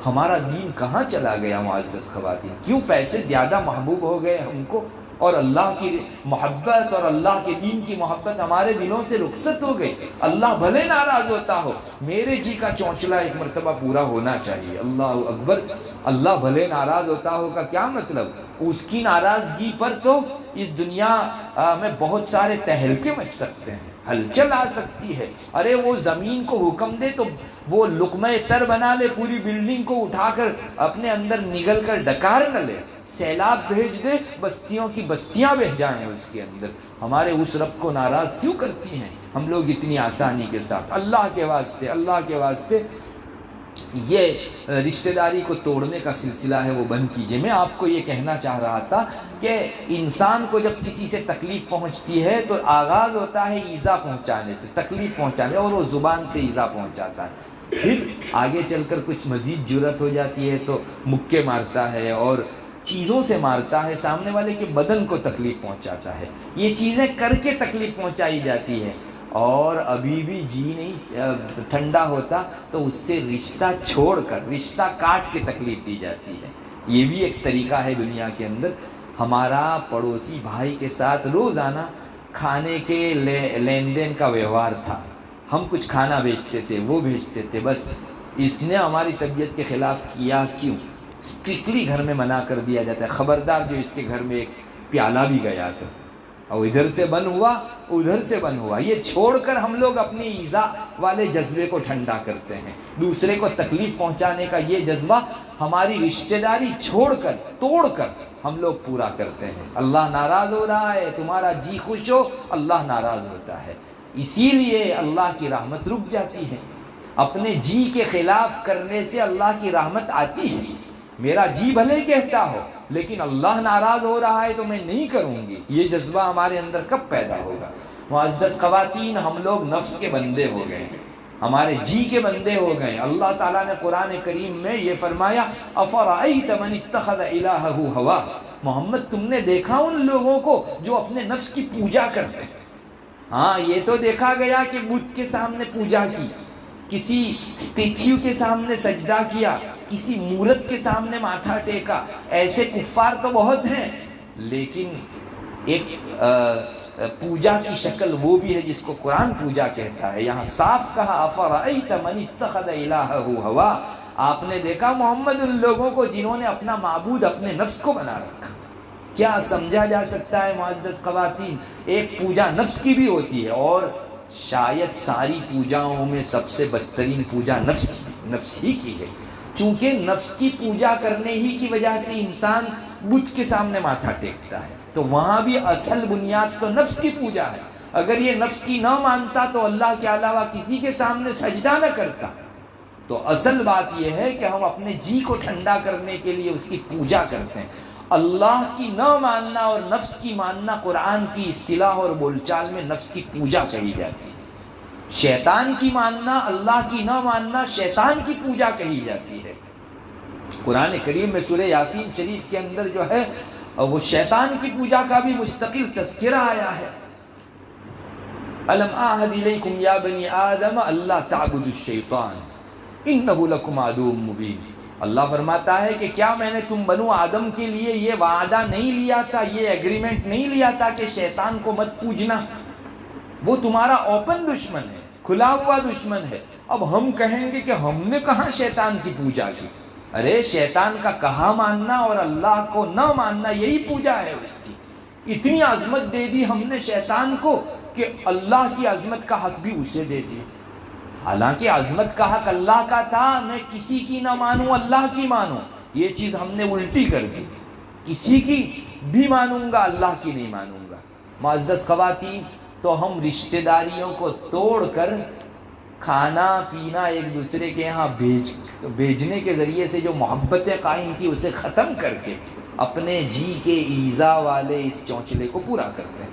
ہمارا دین کہاں چلا گیا معزز خواتین؟ کیوں پیسے زیادہ محبوب ہو گئے ہم کو، اور اللہ کی محبت اور اللہ کے دین کی محبت ہمارے دلوں سے رخصت ہو گئی۔ اللہ بھلے ناراض ہوتا ہو، میرے جی کا چونچلہ ایک مرتبہ پورا ہونا چاہیے۔ اللہ اکبر۔ اللہ بھلے ناراض ہوتا ہو کا کیا مطلب؟ اس کی ناراضگی پر تو اس دنیا میں بہت سارے تہلکے مچ سکتے ہیں، ہلچل آ سکتی ہے۔ ارے وہ زمین کو حکم دے تو وہ لقمہ تر بنا لے، پوری بلڈنگ کو اٹھا کر اپنے اندر نگل کر ڈکار نہ لے، سیلاب بھیج دے، بستیوں کی بستیاں بہ جائیں اس کے اندر۔ ہمارے اس رب کو ناراض کیوں کرتی ہیں ہم لوگ اتنی آسانی کے ساتھ؟ اللہ کے واسطے، اللہ کے واسطے یہ رشتہ داری کو توڑنے کا سلسلہ ہے وہ بند کیجئے۔ میں آپ کو یہ کہنا چاہ رہا تھا کہ انسان کو جب کسی سے تکلیف پہنچتی ہے تو آغاز ہوتا ہے ایذا پہنچانے سے، تکلیف پہنچانے، اور وہ زبان سے ایذا پہنچاتا ہے۔ پھر آگے چل کر کچھ مزید جرأت ہو جاتی ہے تو مکے مارتا ہے اور چیزوں سے مارتا ہے، سامنے والے کے بدن کو تکلیف پہنچاتا ہے۔ یہ چیزیں کر کے تکلیف پہنچائی جاتی ہے، اور ابھی بھی جی نہیں ٹھنڈا ہوتا تو اس سے رشتہ چھوڑ کر، رشتہ کاٹ کے تکلیف دی جاتی ہے۔ یہ بھی ایک طریقہ ہے دنیا کے اندر۔ ہمارا پڑوسی بھائی کے ساتھ روزانہ کھانے کے لین دین کا ویوہار تھا، ہم کچھ کھانا بھیجتے تھے، وہ بھیجتے تھے، بس اس نے ہماری طبیعت کے خلاف کیا کیوں؟ اسٹرکٹلی گھر میں منع کر دیا جاتا ہے، خبردار جو اس کے گھر میں ایک پیالہ بھی گیا تو، اور ادھر سے بند ہوا ادھر سے بند ہوا۔ یہ چھوڑ کر ہم لوگ اپنی ایذا والے جذبے کو ٹھنڈا کرتے ہیں، دوسرے کو تکلیف پہنچانے کا یہ جذبہ ہماری رشتہ داری چھوڑ کر، توڑ کر ہم لوگ پورا کرتے ہیں۔ اللہ ناراض ہو رہا ہے، تمہارا جی خوش ہو، اللہ ناراض ہوتا ہے۔ اسی لیے اللہ کی رحمت رک جاتی ہے۔ اپنے جی کے خلاف کرنے سے اللہ کی رحمت آتی ہے۔ میرا جی بھلے کہتا ہو لیکن اللہ ناراض ہو رہا ہے تو میں نہیں کروں گی، یہ جذبہ ہمارے اندر کب پیدا ہوگا؟ معزز خواتین، ہم لوگ نفس کے بندے ہو گئے ہیں، ہمارے جی کے بندے ہو گئے۔ اللہ تعالیٰ نے قرآن کریم میں یہ فرمایا، افرأیت من اتخذ الہہ ہوا، محمد تم نے دیکھا ان لوگوں کو جو اپنے نفس کی پوجا کرتے ہیں؟ ہاں یہ تو دیکھا گیا کہ بت کے سامنے پوجا کی، کسی اسٹیچیو کے سامنے سجدہ کیا، کسی مورت کے سامنے ماتھا ٹیکا، ایسے کفار تو بہت ہیں، لیکن ایک پوجا کی شکل وہ بھی ہے جس کو قرآن پوجا کہتا ہے۔ یہاں صاف کہا، افرأیت من اتخذ الہہ ہوا، آپ نے دیکھا محمد ان لوگوں کو جنہوں نے اپنا معبود اپنے نفس کو بنا رکھا۔ کیا سمجھا جا سکتا ہے معزز خواتین؟ ایک پوجا نفس کی بھی ہوتی ہے، اور شاید ساری پوجاؤں میں سب سے بدترین پوجا نفس ہی کی ہے، چونکہ نفس کی پوجا کرنے ہی کی وجہ سے انسان بت کے سامنے ماتھا ٹیکتا ہے، تو وہاں بھی اصل بنیاد تو نفس کی پوجا ہے۔ اگر یہ نفس کی نہ مانتا تو اللہ کے علاوہ کسی کے سامنے سجدہ نہ کرتا۔ تو اصل بات یہ ہے کہ ہم اپنے جی کو ٹھنڈا کرنے کے لیے اس کی پوجا کرتے ہیں۔ اللہ کی نہ ماننا اور نفس کی ماننا قرآن کی اصطلاح اور بول چال میں نفس کی پوجا کہی جاتی ہے۔ شیطان کی ماننا، اللہ کی نہ ماننا شیطان کی پوجا کہی جاتی ہے۔ قرآن کریم میں سورہ یاسین شریف کے اندر جو ہے وہ شیطان کی پوجا کا بھی مستقل تذکرہ آیا ہے۔ الم اعہد الیکم یا بنی آدم اللہ تعبدوا الشیطان انہ لکم عدو مبین۔ اللہ فرماتا ہے کہ کیا میں نے تم بنو آدم کے لیے یہ وعدہ نہیں لیا تھا، یہ ایگریمنٹ نہیں لیا تھا کہ شیطان کو مت پوجنا؟ وہ تمہارا اوپن دشمن ہے، کھلا ہوا دشمن ہے۔ اب ہم کہیں گے کہ ہم نے کہاں شیطان کی پوجا کی؟ ارے شیطان کا کہا ماننا اور اللہ کو نہ ماننا یہی پوجا ہے اس کی۔ اتنی عظمت دے دی ہم نے شیطان کو کہ اللہ کی عظمت کا حق بھی اسے دے دیا، حالانکہ عظمت کا حق اللہ کا تھا۔ میں کسی کی نہ مانوں، اللہ کی مانوں، یہ چیز ہم نے الٹی کر دی۔ کسی کی بھی مانوں گا، اللہ کی نہیں مانوں گا۔ معزز خواتین، تو ہم رشتہ داریوں کو توڑ کر کھانا پینا ایک دوسرے کے یہاں بھیجنے کے ذریعے سے جو محبتیں قائم تھی اسے ختم کر کے اپنے جی کے ایذا والے اس چونچلے کو پورا کرتے ہیں۔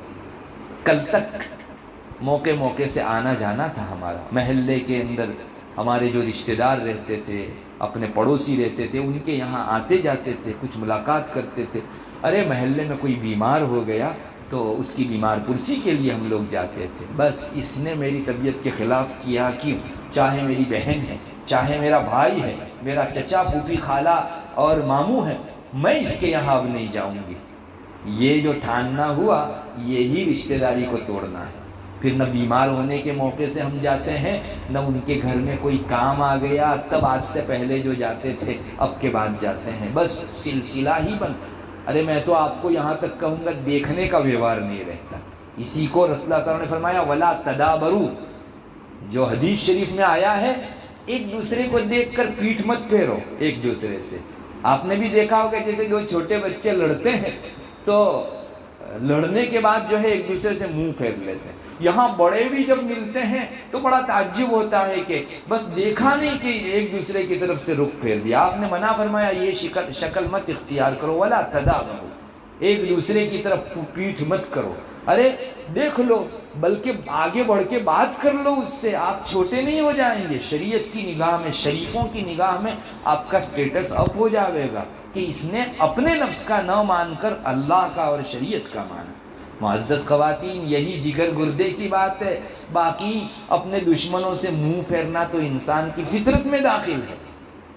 کل تک موقع سے آنا جانا تھا ہمارا، محلے کے اندر ہمارے جو رشتہ دار رہتے تھے، اپنے پڑوسی رہتے تھے، ان کے یہاں آتے جاتے تھے، کچھ ملاقات کرتے تھے۔ ارے محلے میں کوئی بیمار ہو گیا تو اس کی بیمار پرسی کے لیے ہم لوگ جاتے تھے۔ بس اس نے میری طبیعت کے خلاف کیا کیوں؟ چاہے میری بہن ہے، چاہے میرا بھائی ہے، میرا چچا پھوپھی خالہ اور ماموں ہے، میں اس کے یہاں اب نہیں جاؤں گی۔ یہ جو ٹھاننا ہوا، یہی رشتہ داری کو توڑنا ہے۔ پھر نہ بیمار ہونے کے موقع سے ہم جاتے ہیں، نہ ان کے گھر میں کوئی کام آ گیا تب آج سے پہلے جو جاتے تھے اب کے بعد جاتے ہیں، بس سلسلہ ہی بند۔ ارے میں تو آپ کو یہاں تک کہوں گا دیکھنے کا ویوہار نہیں رہتا۔ اسی کو رسول اللہ صلی اللہ علیہ وسلم نے فرمایا ولا تدابرو، جو حدیث شریف میں آیا ہے، ایک دوسرے کو دیکھ کر پیٹھ مت پھیرو ایک دوسرے سے۔ آپ نے بھی دیکھا ہوگا جیسے جو چھوٹے بچے لڑتے ہیں تو لڑنے کے بعد جو ہے ایک دوسرے سے منہ پھیر لیتے ہیں۔ یہاں بڑے بھی جب ملتے ہیں تو بڑا تعجب ہوتا ہے کہ بس دیکھا نہیں کہ ایک دوسرے کی طرف سے رخ پھیر دیا۔ آپ نے منع فرمایا یہ شکل مت اختیار کرو، ولا تدابرو، ایک دوسرے کی طرف پیٹھ مت کرو۔ ارے دیکھ لو، بلکہ آگے بڑھ کے بات کر لو اس سے، آپ چھوٹے نہیں ہو جائیں گے۔ شریعت کی نگاہ میں، شریفوں کی نگاہ میں آپ کا سٹیٹس اپ ہو جاوے گا کہ اس نے اپنے نفس کا نہ مان کر اللہ کا اور شریعت کا مانا۔ معزز خواتین، یہی جگر گردے کی بات ہے۔ باقی اپنے دشمنوں سے منہ پھیرنا تو انسان کی فطرت میں داخل ہے،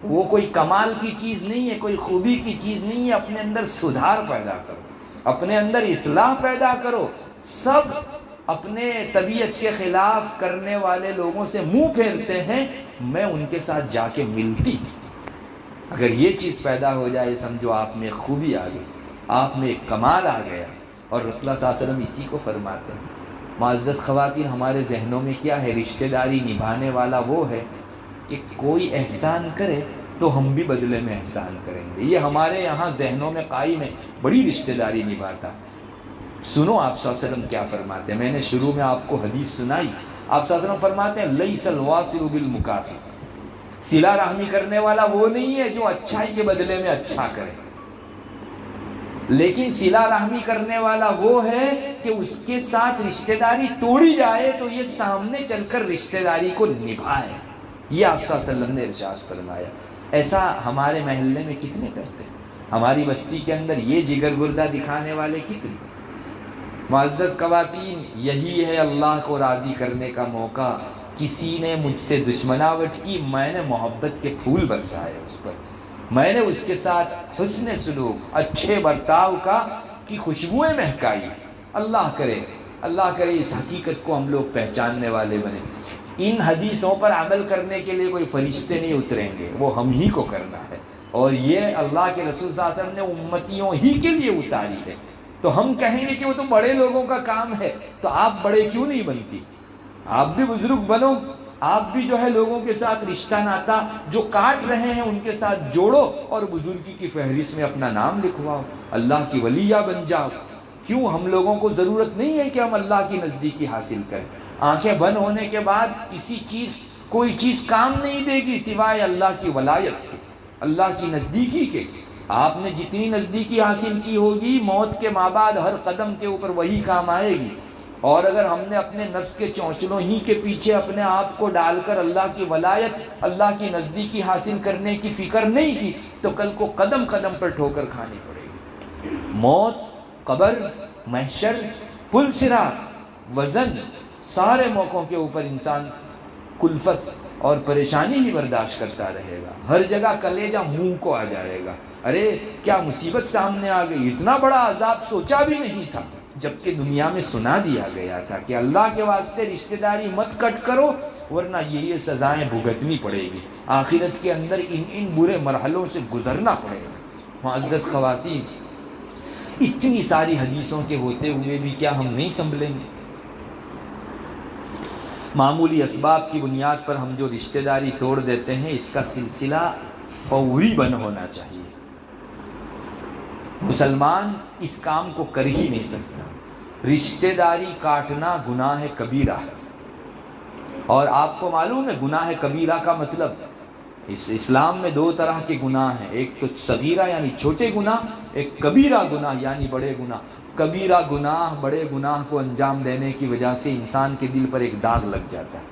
وہ کوئی کمال کی چیز نہیں ہے، کوئی خوبی کی چیز نہیں ہے۔ اپنے اندر سدھار پیدا کرو، اپنے اندر اصلاح پیدا کرو۔ سب اپنے طبیعت کے خلاف کرنے والے لوگوں سے منہ پھیرتے ہیں، میں ان کے ساتھ جا کے ملتی۔ اگر یہ چیز پیدا ہو جائے سمجھو آپ میں خوبی آ گئی، آپ میں ایک کمال آ گیا۔ اور رسول اللہ صلی اللہ علیہ وسلم اسی کو فرماتے ہیں۔ معزز خواتین، ہمارے ذہنوں میں کیا ہے؟ رشتہ داری نبھانے والا وہ ہے کہ کوئی احسان کرے تو ہم بھی بدلے میں احسان کریں گے۔ یہ ہمارے یہاں ذہنوں میں قائم ہے، بڑی رشتہ داری نبھاتا ہے۔ سنو آپ صلی اللہ علیہ وسلم کیا فرماتے ہیں۔ میں نے شروع میں آپ کو حدیث سنائی، آپ صلی اللہ علیہ وسلم فرماتے ہیں لیس الواصل بالمکافئ، صلہ رحمی کرنے والا وہ نہیں ہے جو اچھائی کے بدلے میں اچھا کرے، لیکن صلہ رحمی کرنے والا وہ ہے کہ اس کے ساتھ رشتہ داری توڑی جائے تو یہ سامنے چل کر رشتہ داری کو نبھائے۔ یہ آپ صلی اللہ علیہ وسلم نے ارشاد فرمایا۔ ایسا ہمارے محلے میں کتنے کرتے ہیں؟ ہماری بستی کے اندر یہ جگر گردہ دکھانے والے کتنے؟ معزز خواتین، یہی ہے اللہ کو راضی کرنے کا موقع۔ کسی نے مجھ سے دشمناوٹ کی، میں نے محبت کے پھول برسائے اس پر، میں نے اس کے ساتھ حسن سلوک، اچھے برتاؤ کی خوشبوئیں مہکائی۔ اللہ کرے اس حقیقت کو ہم لوگ پہچاننے والے بنے۔ ان حدیثوں پر عمل کرنے کے لیے کوئی فرشتے نہیں اتریں گے، وہ ہم ہی کو کرنا ہے، اور یہ اللہ کے رسول صلی اللہ علیہ وسلم نے امتیوں ہی کے لیے اتاری ہے۔ تو ہم کہیں گے کہ وہ تو بڑے لوگوں کا کام ہے، تو آپ بڑے کیوں نہیں بنتی؟ آپ بھی بزرگ بنو، آپ بھی جو ہے لوگوں کے ساتھ رشتہ ناتا جو کاٹ رہے ہیں ان کے ساتھ جوڑو، اور بزرگی کی فہرست میں اپنا نام لکھواؤ، اللہ کی ولیہ بن جاؤ۔ کیوں ہم لوگوں کو ضرورت نہیں ہے کہ ہم اللہ کی نزدیکی حاصل کریں؟ آنکھیں بند ہونے کے بعد کوئی چیز کام نہیں دے گی سوائے اللہ کی ولایت کے، اللہ کی نزدیکی کے۔ آپ نے جتنی نزدیکی حاصل کی ہوگی، موت کے مابعد ہر قدم کے اوپر وہی کام آئے گی۔ اور اگر ہم نے اپنے نفس کے چونچلوں ہی کے پیچھے اپنے آپ کو ڈال کر اللہ کی ولایت، اللہ کی نزدیکی حاصل کرنے کی فکر نہیں کی تو کل کو قدم قدم پر ٹھوکر کھانی پڑے گی۔ موت، قبر، محشر، پل صراط، وزن، سارے موقعوں کے اوپر انسان کلفت اور پریشانی ہی برداشت کرتا رہے گا۔ ہر جگہ کلیجہ منہ کو آ جائے گا، ارے کیا مصیبت سامنے آ گئی، اتنا بڑا عذاب سوچا بھی نہیں تھا، جبکہ دنیا میں سنا دیا گیا تھا کہ اللہ کے واسطے رشتہ داری مت کٹ کرو ورنہ یہ سزائیں بھگتنی پڑے گی، آخرت کے اندر ان برے مرحلوں سے گزرنا پڑے گا۔ معزز خواتین، اتنی ساری حدیثوں کے ہوتے ہوئے بھی کیا ہم نہیں سنبھلیں گے؟ معمولی اسباب کی بنیاد پر ہم جو رشتہ داری توڑ دیتے ہیں، اس کا سلسلہ فوری بند ہونا چاہیے۔ مسلمان اس کام کو کر ہی نہیں سکتا۔ رشتہ داری کاٹنا گناہ کبیرہ ہے، اور آپ کو معلوم ہے گناہ کبیرہ کا مطلب، اس اسلام میں دو طرح کے گناہ ہیں، ایک تو صغیرہ یعنی چھوٹے گناہ، ایک کبیرہ گناہ یعنی بڑے گناہ۔ کبیرہ گناہ، بڑے گناہ کو انجام دینے کی وجہ سے انسان کے دل پر ایک داغ لگ جاتا ہے،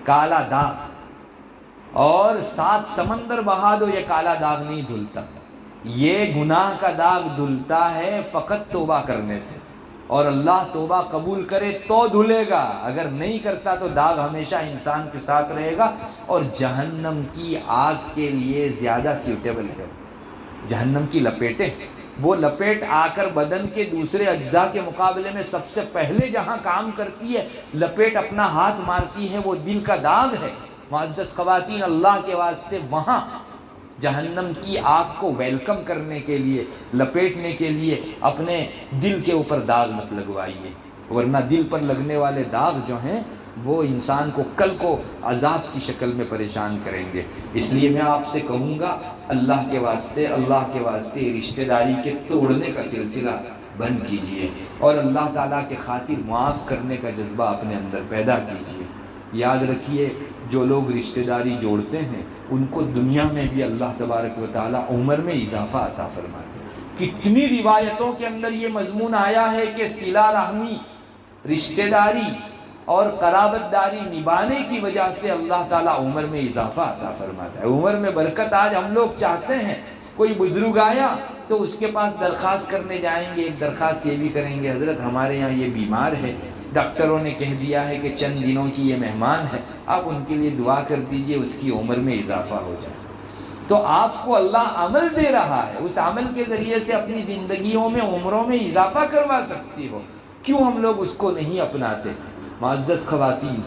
کالا داغ، اور 7 سمندر بہا دو یہ کالا داغ نہیں دھلتا۔ یہ گناہ کا داغ دھلتا ہے فقط توبہ کرنے سے، اور اللہ توبہ قبول کرے تو دھلے گا، اگر نہیں کرتا تو داغ ہمیشہ انسان کے ساتھ رہے گا، اور جہنم کی آگ کے لیے زیادہ سیوٹیبل ہے۔ جہنم کی لپیٹیں، وہ لپیٹ آ کر بدن کے دوسرے اجزاء کے مقابلے میں سب سے پہلے جہاں کام کرتی ہے، لپیٹ اپنا ہاتھ مارتی ہے، وہ دل کا داغ ہے۔ معزز خواتین، اللہ کے واسطے وہاں جہنم کی آگ کو ویلکم کرنے کے لیے، لپیٹنے کے لیے اپنے دل کے اوپر داغ مت لگوائیے، ورنہ دل پر لگنے والے داغ جو ہیں وہ انسان کو کل کو عذاب کی شکل میں پریشان کریں گے۔ اس لیے میں آپ سے کہوں گا، اللہ کے واسطے رشتہ داری کے توڑنے کا سلسلہ بند کیجئے، اور اللہ تعالیٰ کے خاطر معاف کرنے کا جذبہ اپنے اندر پیدا کیجئے۔ یاد رکھیے، جو لوگ رشتہ داری جوڑتے ہیں ان کو دنیا میں بھی اللہ تبارک و تعالیٰ عمر میں اضافہ عطا فرماتے ہیں۔ کتنی روایتوں کے اندر یہ مضمون آیا ہے کہ صلہ رحمی، رشتہ داری اور قرابت داری نبھانے کی وجہ سے اللہ تعالیٰ عمر میں اضافہ عطا فرماتا ہے، عمر میں برکت۔ آج ہم لوگ چاہتے ہیں، کوئی بزرگ آیا تو اس کے پاس درخواست کرنے جائیں گے، ایک درخواست یہ بھی کریں گے، حضرت ہمارے یہاں یہ بیمار ہے، ڈاکٹروں نے کہہ دیا ہے کہ چند دنوں کی یہ مہمان ہے، آپ ان کے لیے دعا کر دیجئے اس کی عمر میں اضافہ ہو جائے۔ تو آپ کو اللہ عمل دے رہا ہے، اس عمل کے ذریعے سے اپنی زندگیوں میں عمروں میں اضافہ کروا سکتی ہو، کیوں ہم لوگ اس کو نہیں اپناتے؟ معزز خواتین،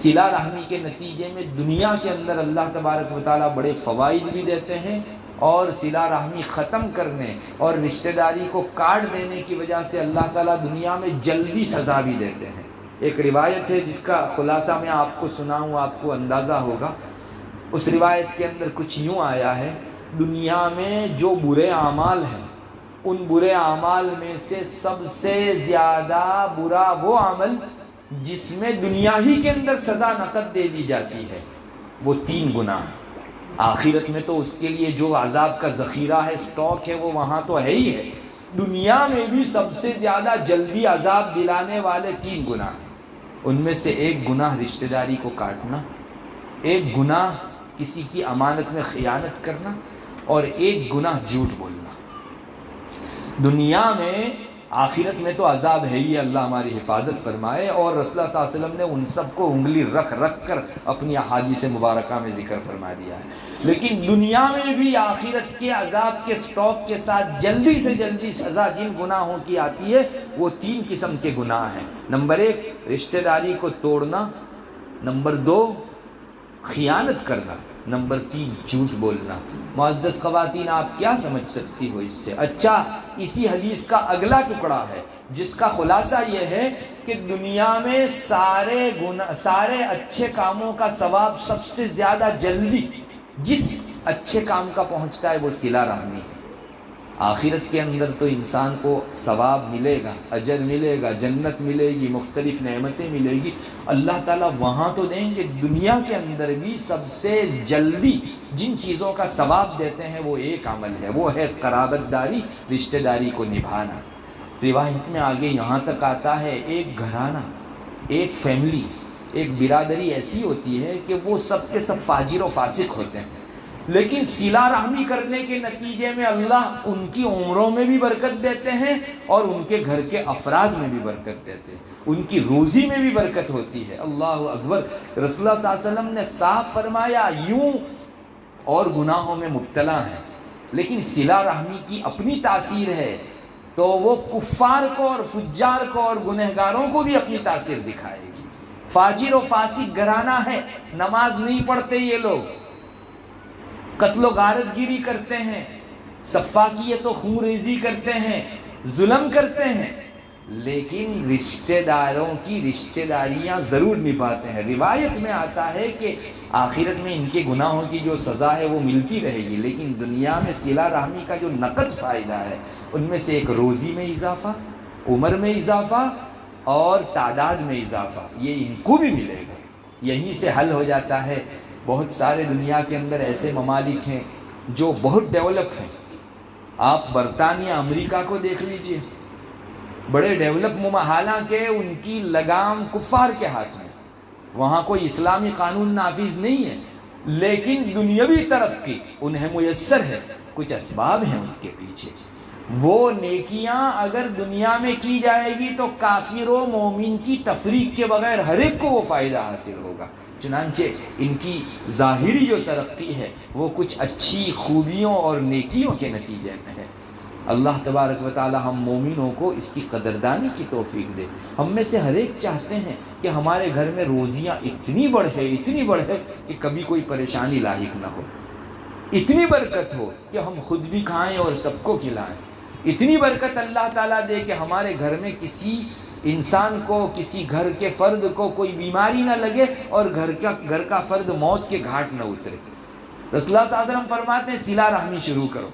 صلہ رحمی کے نتیجے میں دنیا کے اندر اللہ تبارک و تعالیٰ بڑے فوائد بھی دیتے ہیں، اور صلہ رحمی ختم کرنے اور رشتہ داری کو کاٹ دینے کی وجہ سے اللہ تعالیٰ دنیا میں جلدی سزا بھی دیتے ہیں۔ ایک روایت ہے جس کا خلاصہ میں آپ کو سناؤں، آپ کو اندازہ ہوگا۔ اس روایت کے اندر کچھ یوں آیا ہے، دنیا میں جو برے اعمال ہیں، ان برے اعمال میں سے سب سے زیادہ برا وہ عمل جس میں دنیا ہی کے اندر سزا نقد دے دی جاتی ہے، وہ 3 گناہ ہیں۔ آخرت میں تو اس کے لیے جو عذاب کا ذخیرہ ہے، سٹاک ہے، وہ وہاں تو ہے ہی ہے، دنیا میں بھی سب سے زیادہ جلدی عذاب دلانے والے 3 گناہ ہیں۔ ان میں سے ایک گناہ رشتہ داری کو کاٹنا، ایک گناہ کسی کی امانت میں خیانت کرنا، اور ایک گناہ جھوٹ بولنا۔ دنیا میں، آخرت میں تو عذاب ہے ہی، اللہ ہماری حفاظت فرمائے، اور رسول اللہ صلی اللہ علیہ وسلم نے ان سب کو انگلی رکھ کر اپنی احادیث مبارکہ میں ذکر فرما دیا ہے۔ لیکن دنیا میں بھی آخرت کے عذاب کے سٹاک کے ساتھ جلدی سے جلدی سزا جن گناہوں کی آتی ہے، وہ 3 قسم کے گناہ ہیں۔ نمبر 1 رشتہ داری کو توڑنا، نمبر 2 خیانت کرنا، نمبر 3 جھوٹ بولنا۔ معزز خواتین، آپ کیا سمجھ سکتی ہو اس سے؟ اچھا، اسی حدیث کا اگلا ٹکڑا ہے جس کا خلاصہ یہ ہے کہ دنیا میں سارے اچھے کاموں کا ثواب سب سے زیادہ جلدی جس اچھے کام کا پہنچتا ہے وہ صلہ رحمی ہے۔ آخرت کے اندر تو انسان کو ثواب ملے گا، اجر ملے گا، جنت ملے گی، مختلف نعمتیں ملے گی، اللہ تعالیٰ وہاں تو دیں گے، دنیا کے اندر بھی سب سے جلدی جن چیزوں کا ثواب دیتے ہیں وہ ایک عمل ہے، وہ ہے قرابت داری، رشتہ داری کو نبھانا۔ روایت میں آگے یہاں تک آتا ہے، ایک گھرانہ، ایک فیملی، ایک برادری ایسی ہوتی ہے کہ وہ سب کے سب فاجر و فاسق ہوتے ہیں، لیکن صلہ رحمی کرنے کے نتیجے میں اللہ ان کی عمروں میں بھی برکت دیتے ہیں اور ان کے گھر کے افراد میں بھی برکت دیتے ہیں، ان کی روزی میں بھی برکت ہوتی ہے۔ اللہ اکبر۔ رسول اللہ صلی اللہ علیہ وسلم نے صاف فرمایا، یوں اور گناہوں میں مبتلا ہیں لیکن صلہ رحمی کی اپنی تاثیر ہے تو وہ کفار کو اور فجار کو اور گنہگاروں کو بھی اپنی تاثیر دکھائے گی۔ فاجر و فاسق گھرانہ ہے، نماز نہیں پڑھتے یہ لوگ، قتل و غارت گیری کرتے ہیں، سفاکیت و خون ریزی کرتے ہیں، ظلم کرتے ہیں، لیکن رشتہ داروں کی رشتہ داریاں ضرور نبھاتے ہیں۔ روایت میں آتا ہے کہ آخرت میں ان کے گناہوں کی جو سزا ہے وہ ملتی رہے گی، لیکن دنیا میں صلہ رحمی کا جو نقد فائدہ ہے ان میں سے ایک روزی میں اضافہ، عمر میں اضافہ اور تعداد میں اضافہ، یہ ان کو بھی ملے گا۔ یہیں سے حل ہو جاتا ہے۔ بہت سارے دنیا کے اندر ایسے ممالک ہیں جو بہت ڈیولپ ہیں، آپ برطانیہ امریکہ کو دیکھ لیجئے، بڑے ڈیولپ حالانکہ ان کی لگام کفار کے ہاتھ میں، وہاں کوئی اسلامی قانون نافذ نہیں ہے، لیکن دنیاوی ترقی انہیں میسر ہے۔ کچھ اسباب ہیں اس کے پیچھے، وہ نیکیاں اگر دنیا میں کی جائے گی تو کافر و مومن کی تفریق کے بغیر ہر ایک کو وہ فائدہ حاصل ہوگا۔ چنانچہ ان کی ظاہری جو ترقی ہے وہ کچھ اچھی خوبیوں اور نیکیوں کے نتیجے میں ہے۔ اللہ تبارک و تعالی ہم مومنوں کو اس کی قدردانی کی توفیق دے۔ ہم میں سے ہر ایک چاہتے ہیں کہ ہمارے گھر میں روزیاں اتنی بڑھے کہ کبھی کوئی پریشانی لاحق نہ ہو، اتنی برکت ہو کہ ہم خود بھی کھائیں اور سب کو کھلائیں، اتنی برکت اللہ تعالیٰ دے کہ ہمارے گھر میں کسی انسان کو، کسی گھر کے فرد کو کوئی بیماری نہ لگے اور گھر کا فرد موت کے گھاٹ نہ اترے۔ رسول اللہ صلی اللہ علیہ وسلم فرماتے ہیں صلہ رحمی شروع کرو،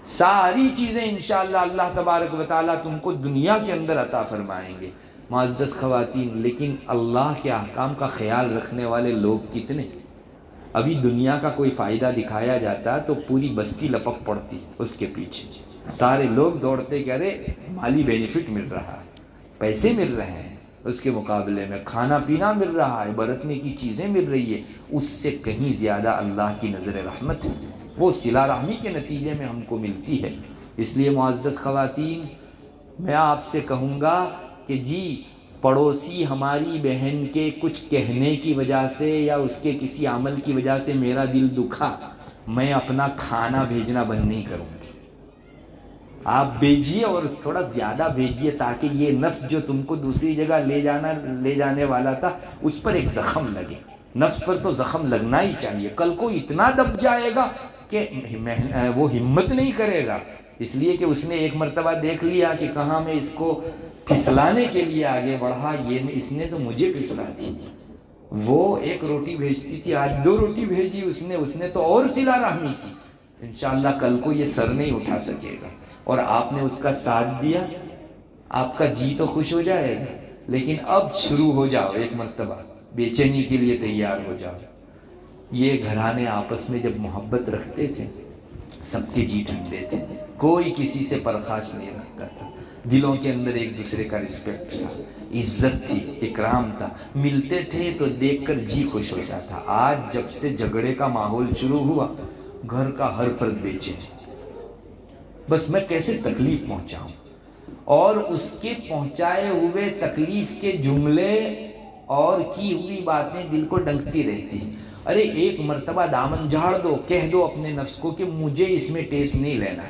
ساری چیزیں انشاءاللہ اللہ تبارک و تعالیٰ تم کو دنیا کے اندر عطا فرمائیں گے۔ معزز خواتین، لیکن اللہ کے احکام کا خیال رکھنے والے لوگ کتنے؟ ابھی دنیا کا کوئی فائدہ دکھایا جاتا تو پوری بستی لپک پڑتی اس کے پیچھے، سارے لوگ دوڑتے کہ ارے مالی بینیفٹ مل رہا ہے، پیسے مل رہے ہیں، اس کے مقابلے میں کھانا پینا مل رہا ہے، برتنے کی چیزیں مل رہی ہے، اس سے کہیں زیادہ اللہ کی نظر رحمت وہ صلہ رحمی کے نتیجے میں ہم کو ملتی ہے۔ اس لیے معزز خواتین، میں آپ سے کہوں گا کہ جی پڑوسی ہماری بہن کے کچھ کہنے کی وجہ سے یا اس کے کسی عمل کی وجہ سے میرا دل دکھا، میں اپنا کھانا بھیجنا بند نہیں کروں گی۔ آپ بھیجیے اور تھوڑا زیادہ بھیجیے تاکہ یہ نفس جو تم کو دوسری جگہ لے جانے والا تھا اس پر ایک زخم لگے۔ نفس پر تو زخم لگنا ہی چاہیے، کل کو اتنا دب جائے گا کہ وہ ہمت نہیں کرے گا، اس لیے کہ اس نے ایک مرتبہ دیکھ لیا کہ کہاں میں اس کو پھسلانے کے لیے آگے بڑھا، اس نے تو مجھے پھسلا دی۔ وہ ایک روٹی بھیجتی تھی، آج 2 روٹی بھیجی اس نے تو اور صلہ رحمی کی۔ انشاءاللہ کل کو یہ سر نہیں اٹھا سکے گا، اور آپ نے اس کا ساتھ دیا، آپ کا جی تو خوش ہو جائے گا، لیکن اب شروع ہو جاؤ، ایک مرتبہ بے چینی کے لیے تیار ہو جاؤ۔ یہ گھرانے آپس میں جب محبت رکھتے تھے سب کے جی ٹھنڈے تھے، کوئی کسی سے پرخاش نہیں رکھتا تھا، دلوں کے اندر ایک دوسرے کا رسپیکٹ تھا، عزت تھی، اکرام تھا، ملتے تھے تو دیکھ کر جی خوش ہوتا تھا۔ آج جب سے جھگڑے کا ماحول شروع ہوا، گھر کا ہر فرد بے چین، بس میں کیسے تکلیف پہنچاؤں، اور اس کے پہنچائے ہوئے تکلیف کے جملے اور کی ہوئی باتیں دل کو ڈنکتی رہتی ہیں۔ ارے ایک مرتبہ دامن جھاڑ دو، کہہ دو اپنے نفس کو کہ مجھے اس میں ٹیسٹ نہیں لینا۔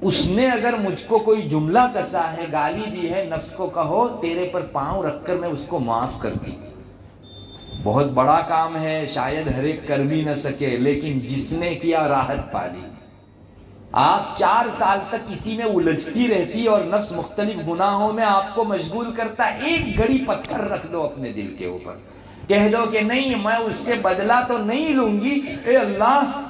اس نے اگر مجھ کو کوئی جملہ کسا ہے، گالی دی ہے، نفس کو کہو تیرے پر پاؤں رکھ کر میں اس کو معاف کرتی۔ بہت بڑا کام ہے، شاید ہر ایک کر بھی نہ سکے، لیکن جس نے کیا راحت پالی۔ آپ 4 سال تک کسی میں الجھتی رہتی اور نفس مختلف گناہوں میں آپ کو مشغول کرتا، ایک گڑی پتھر رکھ دو اپنے دل کے اوپر، کہہ دو کہ نہیں میں اس سے بدلہ تو نہیں لوں گی، اے اللہ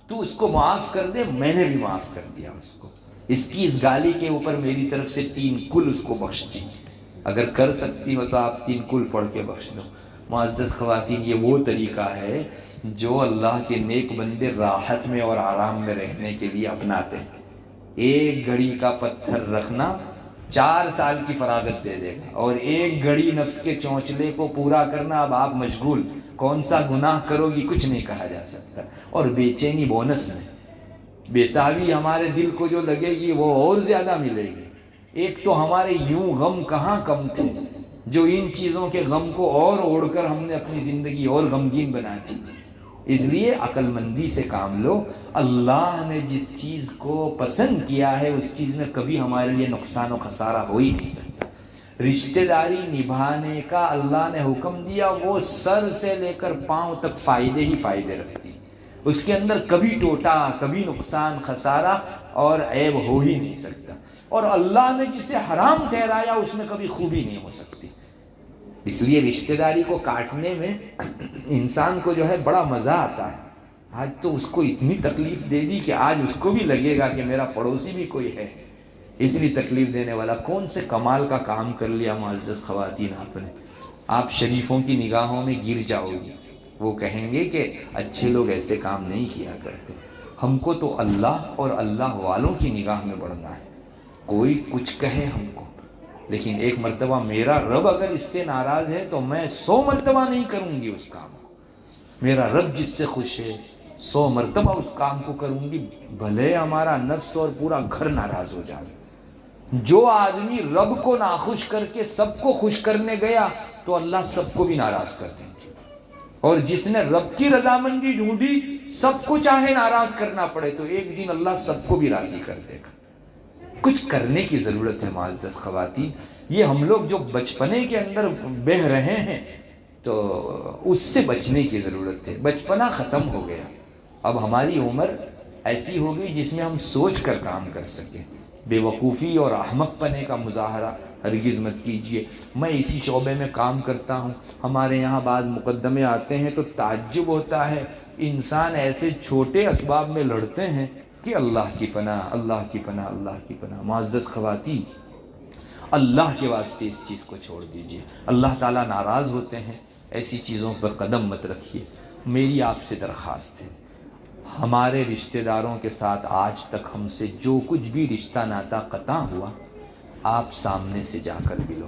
تو اس کو معاف کر دے، میں نے بھی معاف کر دیا اس کو، اس کی اس گالی کے اوپر میری طرف سے 3 کل اس کو بخش دی۔ اگر کر سکتی ہو تو آپ 3 کل پڑھ کے بخش دو۔ معزز خواتین، یہ وہ طریقہ ہے جو اللہ کے نیک بندے راحت میں اور آرام میں رہنے کے لیے اپناتے ہیں۔ ایک گھڑی کا پتھر رکھنا 4 سال کی فراغت دے دے گا، اور ایک گھڑی نفس کے چونچلے کو پورا کرنا، اب آپ مشغول، کون سا گناہ کرو گی کچھ نہیں کہا جا سکتا۔ اور بے چینی بونس میں، بےتابی ہمارے دل کو جو لگے گی وہ اور زیادہ ملے گی۔ ایک تو ہمارے یوں غم کہاں کم تھے، جو ان چیزوں کے غم کو اور اوڑھ کر ہم نے اپنی زندگی اور غمگین بنا دی۔ اس لیے عقل مندی سے کام لو۔ اللہ نے جس چیز کو پسند کیا ہے اس چیز میں کبھی ہمارے لیے نقصان و خسارہ ہو ہی نہیں سکتا۔ رشتہ داری نبھانے کا اللہ نے حکم دیا، وہ سر سے لے کر پاؤں تک فائدے ہی فائدے رکھتی، اس کے اندر کبھی ٹوٹا، کبھی نقصان، خسارہ اور عیب ہو ہی نہیں سکتا۔ اور اللہ نے جسے حرام ٹھہرایا اس میں کبھی خوبی نہیں ہو سکتی۔ اس لیے رشتہ داری کو کاٹنے میں انسان کو جو ہے بڑا مزہ آتا ہے۔ آج تو اس کو اتنی تکلیف دے دی کہ آج اس کو بھی لگے گا کہ میرا پڑوسی بھی کوئی ہے اتنی تکلیف دینے والا۔ کون سے کمال کا کام کر لیا معزز خواتین آپ نے، آپ شریفوں کی نگاہوں میں گر جاؤ گی، وہ کہیں گے کہ اچھے لوگ ایسے کام نہیں کیا کرتے۔ ہم کو تو اللہ اور اللہ والوں کی نگاہ میں بڑھنا ہے، کوئی کچھ کہے ہم کو، لیکن ایک مرتبہ میرا رب اگر اس سے ناراض ہے تو میں 100 مرتبہ نہیں کروں گی اس کام کو۔ میرا رب جس سے خوش ہے 100 مرتبہ اس کام کو کروں گی، بھلے ہمارا نفس اور پورا گھر ناراض ہو جائے۔ جو آدمی رب کو ناخوش کر کے سب کو خوش کرنے گیا تو اللہ سب کو بھی ناراض کر دیں گے، اور جس نے رب کی رضامندی ڈھونڈی سب کو چاہے ناراض کرنا پڑے تو ایک دن اللہ سب کو بھی راضی کر دے گا۔ کچھ کرنے کی ضرورت ہے معزز خواتین۔ یہ ہم لوگ جو بچپنے کے اندر بہہ رہے ہیں تو اس سے بچنے کی ضرورت ہے۔ بچپنا ختم ہو گیا، اب ہماری عمر ایسی ہو گئی جس میں ہم سوچ کر کام کر سکیں۔ بے وقوفی اور احمق پنے کا مظاہرہ ہرگز مت کیجیے۔ میں اسی شعبے میں کام کرتا ہوں، ہمارے یہاں بعض مقدمے آتے ہیں تو تعجب ہوتا ہے، انسان ایسے چھوٹے اسباب میں لڑتے ہیں کہ اللہ کی پناہ، اللہ کی پناہ، اللہ کی پناہ۔ معزز خواتین، اللہ کے واسطے اس چیز کو چھوڑ دیجیے، اللہ تعالیٰ ناراض ہوتے ہیں، ایسی چیزوں پر قدم مت رکھیے۔ میری آپ سے درخواست ہے، ہمارے رشتہ داروں کے ساتھ آج تک ہم سے جو کچھ بھی رشتہ ناتا قطع ہوا، آپ سامنے سے جا کر ملو۔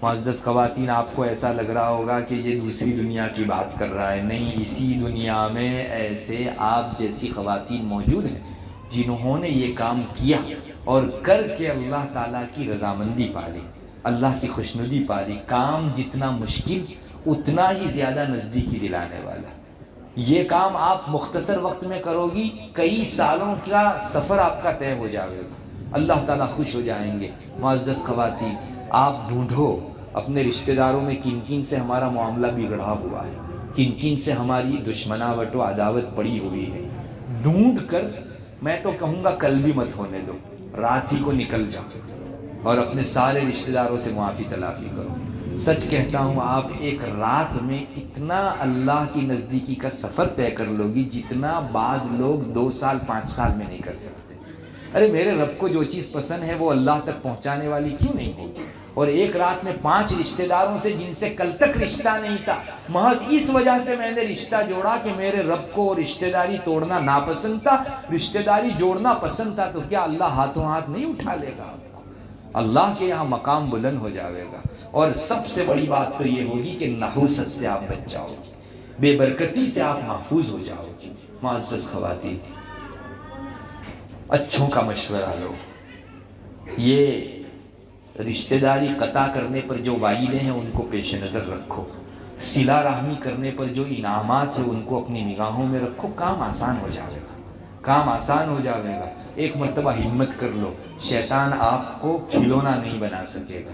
معزز خواتین، آپ کو ایسا لگ رہا ہوگا کہ یہ دوسری دنیا کی بات کر رہا ہے، نہیں، اسی دنیا میں ایسے آپ جیسی خواتین موجود ہیں جنہوں نے یہ کام کیا اور کر کے اللہ تعالیٰ کی رضامندی پالی، اللہ کی خوشنودی پالی۔ کام جتنا مشکل اتنا ہی زیادہ نزدیکی دلانے والا۔ یہ کام آپ مختصر وقت میں کرو گی، کئی سالوں کا سفر آپ کا طے ہو جائے گا، اللہ تعالیٰ خوش ہو جائیں گے۔ معزز خواتین، آپ ڈھونڈو اپنے رشتہ داروں میں کن کن سے ہمارا معاملہ بگڑا ہوا ہے، کن کن سے ہماری دشمناوٹ و عداوت پڑی ہوئی ہے، ڈھونڈ کر میں تو کہوں گا کل بھی مت ہونے دو، رات ہی کو نکل جاؤ اور اپنے سارے رشتہ داروں سے معافی تلافی کرو۔ سچ کہتا ہوں، آپ ایک رات میں اتنا اللہ کی نزدیکی کا سفر طے کر لو گی جتنا بعض لوگ 2 سال 5 سال میں نہیں کر سکتے۔ ارے میرے رب کو جو چیز پسند ہے وہ اللہ تک پہنچانے والی کیوں نہیں ہوگی؟ اور ایک رات میں 5 رشتہ داروں سے جن سے کل تک رشتہ نہیں تھا، محض اس وجہ سے میں نے رشتہ جوڑا کہ میرے رب کو رشتہ داری توڑنا ناپسند تھا، رشتہ داری جوڑنا پسند تھا، تو کیا اللہ ہاتھوں ہاتھ نہیں اٹھا لے گا؟ اللہ کے یہاں مقام بلند ہو جاوے گا۔ اور سب سے بڑی بات تو یہ ہوگی کہ نحوست سے آپ بچ جاؤ گی، بے برکتی سے آپ محفوظ ہو جاؤ گی۔ معزز خواتین، اچھوں کا مشورہ لو۔ یہ رشتہ داری قطع کرنے پر جو وعیدیں ہیں ان کو پیش نظر رکھو، صلہ رحمی کرنے پر جو انعامات ہیں ان کو اپنی نگاہوں میں رکھو، کام آسان ہو جاوے گا، کام آسان ہو جاوے گا۔ ایک مرتبہ ہمت کر لو، شیطان آپ کو کھلونا نہیں بنا سکے گا،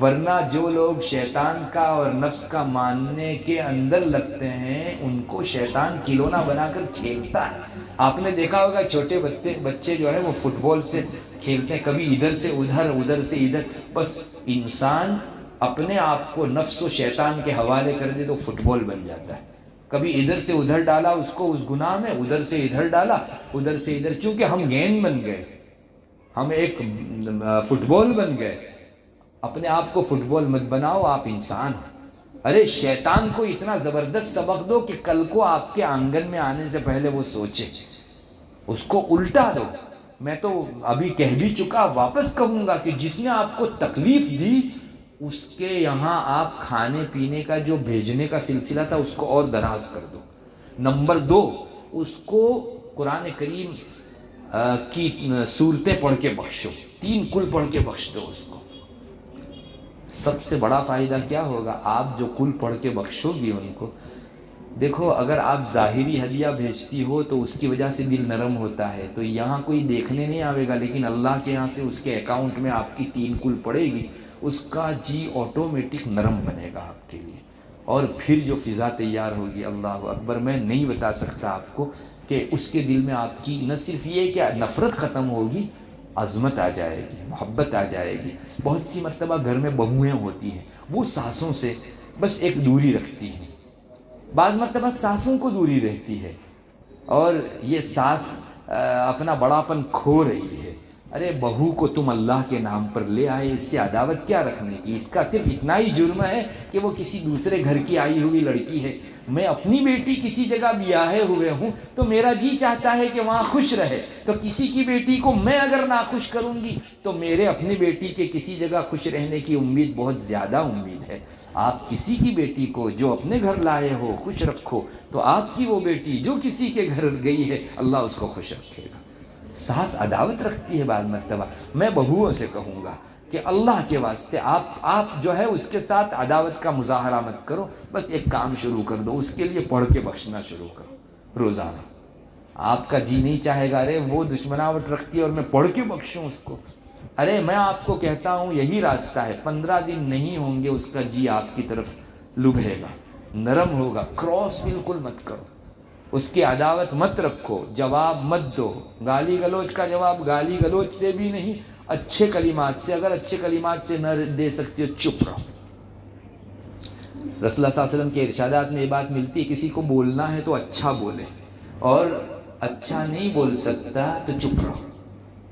ورنہ جو لوگ شیطان کا اور نفس کا ماننے کے اندر لگتے ہیں ان کو شیطان کھلونا بنا کر کھیلتا ہے۔ آپ نے دیکھا ہوگا چھوٹے بچے جو ہے وہ فٹ بال سے کھیلتے ہیں، کبھی ادھر سے ادھر، ادھر سے ادھر۔ بس انسان اپنے آپ کو نفس و شیطان کے حوالے کر دے تو فٹ بال بن جاتا ہے، کبھی ادھر سے ادھر ڈالا اس کو اس گناہ میں، ادھر سے ادھر ڈالا، ادھر سے ادھر، چونکہ ہم گیند بن گئے، ہم ایک فٹ بال بن گئے۔ اپنے آپ کو فٹ بال مت بناؤ، آپ انسان ہو۔ ارے شیطان کو اتنا زبردست سبق دو کہ کل کو آپ کے آنگن میں آنے سے پہلے وہ سوچے، اس کو الٹا دو۔ میں تو ابھی کہہ بھی چکا، واپس کہوں گا کہ جس نے آپ کو تکلیف دی اس کے یہاں آپ کھانے پینے کا جو بھیجنے کا سلسلہ تھا اس کو اور دراز کر دو۔ نمبر 2، اس کو قرآن کریم کی سورتیں پڑھ کے بخشو، 3 کل پڑھ کے بخش دو اس کو۔ سب سے بڑا فائدہ کیا ہوگا؟ آپ جو کل پڑھ کے بخشو گی ان کو، دیکھو اگر آپ ظاہری ہدیہ بھیجتی ہو تو اس کی وجہ سے دل نرم ہوتا ہے، تو یہاں کوئی دیکھنے نہیں آئے گا، لیکن اللہ کے یہاں سے اس کے اکاؤنٹ میں آپ کی 3 کل پڑے گی، اس کا جی آٹومیٹک نرم بنے گا آپ کے لیے، اور پھر جو فضا تیار ہوگی، اللہ اکبر، میں نہیں بتا سکتا آپ کو کہ اس کے دل میں آپ کی نہ صرف یہ کہ نفرت ختم ہوگی، عظمت آ جائے گی، محبت آ جائے گی۔ بہت سی مرتبہ گھر میں بہویں ہوتی ہیں، وہ ساسوں سے بس ایک دوری رکھتی ہیں، بعض مرتبہ ساسوں کو دوری رہتی ہے، اور یہ ساس اپنا بڑاپن کھو رہی ہے۔ ارے بہو کو تم اللہ کے نام پر لے آئے، اس سے عداوت کیا رکھنے کی؟ اس کا صرف اتنا ہی جرم ہے کہ وہ کسی دوسرے گھر کی آئی ہوئی لڑکی ہے۔ میں اپنی بیٹی کسی جگہ بیاہے ہوئے ہوں تو میرا جی چاہتا ہے کہ وہاں خوش رہے، تو کسی کی بیٹی کو میں اگر ناخوش کروں گی تو میرے اپنی بیٹی کے کسی جگہ خوش رہنے کی امید بہت زیادہ امید ہے۔ آپ کسی کی بیٹی کو جو اپنے گھر لائے ہو خوش رکھو، تو آپ کی وہ بیٹی جو کسی کے گھر گئی ہے اللہ اس کو خوش رکھے گا۔ ساس عداوت رکھتی ہے بعض مرتبہ۔ میں بہوؤں سے کہوں گا کہ اللہ کے واسطے آپ جو ہے اس کے ساتھ عداوت کا مظاہرہ مت کرو، بس ایک کام شروع کر دو، اس کے لیے پڑھ کے بخشنا شروع کرو روزانہ۔ آپ کا جی نہیں چاہے گا ارے وہ دشمناوٹ رکھتی ہے اور میں پڑھ کے بخشوں اس کو، ارے میں آپ کو کہتا ہوں یہی راستہ ہے، 15 دن نہیں ہوں گے اس کا جی آپ کی طرف لبھے گا، نرم ہوگا۔ کراس بالکل مت کرو، اس کی عداوت مت رکھو، جواب مت دو۔ گالی گلوچ کا جواب گالی گلوچ سے بھی نہیں، اچھے کلمات سے، اگر اچھے کلمات سے نہ دے سکتے ہو چپ رہو۔ رسول اللہ صلی اللہ علیہ وسلم کے ارشادات میں یہ بات ملتی ہے، کسی کو بولنا ہے تو اچھا بولے، اور اچھا نہیں بول سکتا تو چپ رہو۔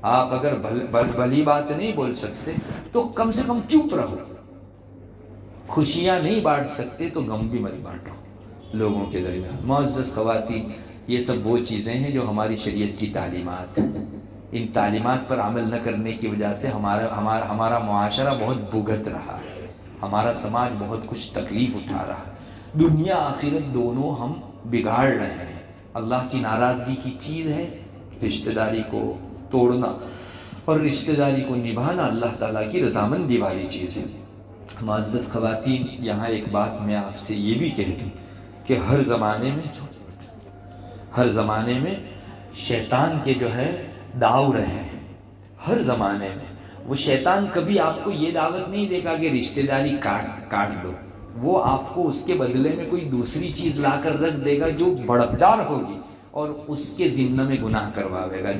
آپ اگر بھلی بات نہیں بول سکتے تو کم سے کم چپ رہو۔ خوشیاں نہیں بانٹ سکتے تو غم بھی مت بانٹو لوگوں کے درمیان۔ معزز خواتین، یہ سب وہ چیزیں ہیں جو ہماری شریعت کی تعلیمات ہیں۔ ان تعلیمات پر عمل نہ کرنے کی وجہ سے ہمارا معاشرہ بہت بھگت رہا ہے، ہمارا سماج بہت کچھ تکلیف اٹھا رہا ہے، دنیا آخرت دونوں ہم بگاڑ رہے ہیں۔ اللہ کی ناراضگی کی چیز ہے رشتہ داری کو توڑنا، اور رشتہ داری کو نبھانا اللہ تعالیٰ کی رضامندی والی چیز ہے۔ معزز خواتین، یہاں ایک بات میں آپ سے یہ بھی کہہ دوں کہ ہر زمانے میں شیطان کے جو ہے داؤ رہے ہیں۔ ہر زمانے میں وہ شیطان کبھی آپ کو یہ دعوت نہیں دے گا کہ رشتہ داری کاٹ دو، وہ آپ کو اس کے بدلے میں کوئی دوسری چیز لا کر رکھ دے گا جو بڑکدار ہوگی اور اس کے ذمہ میں گناہ کرواوے گا۔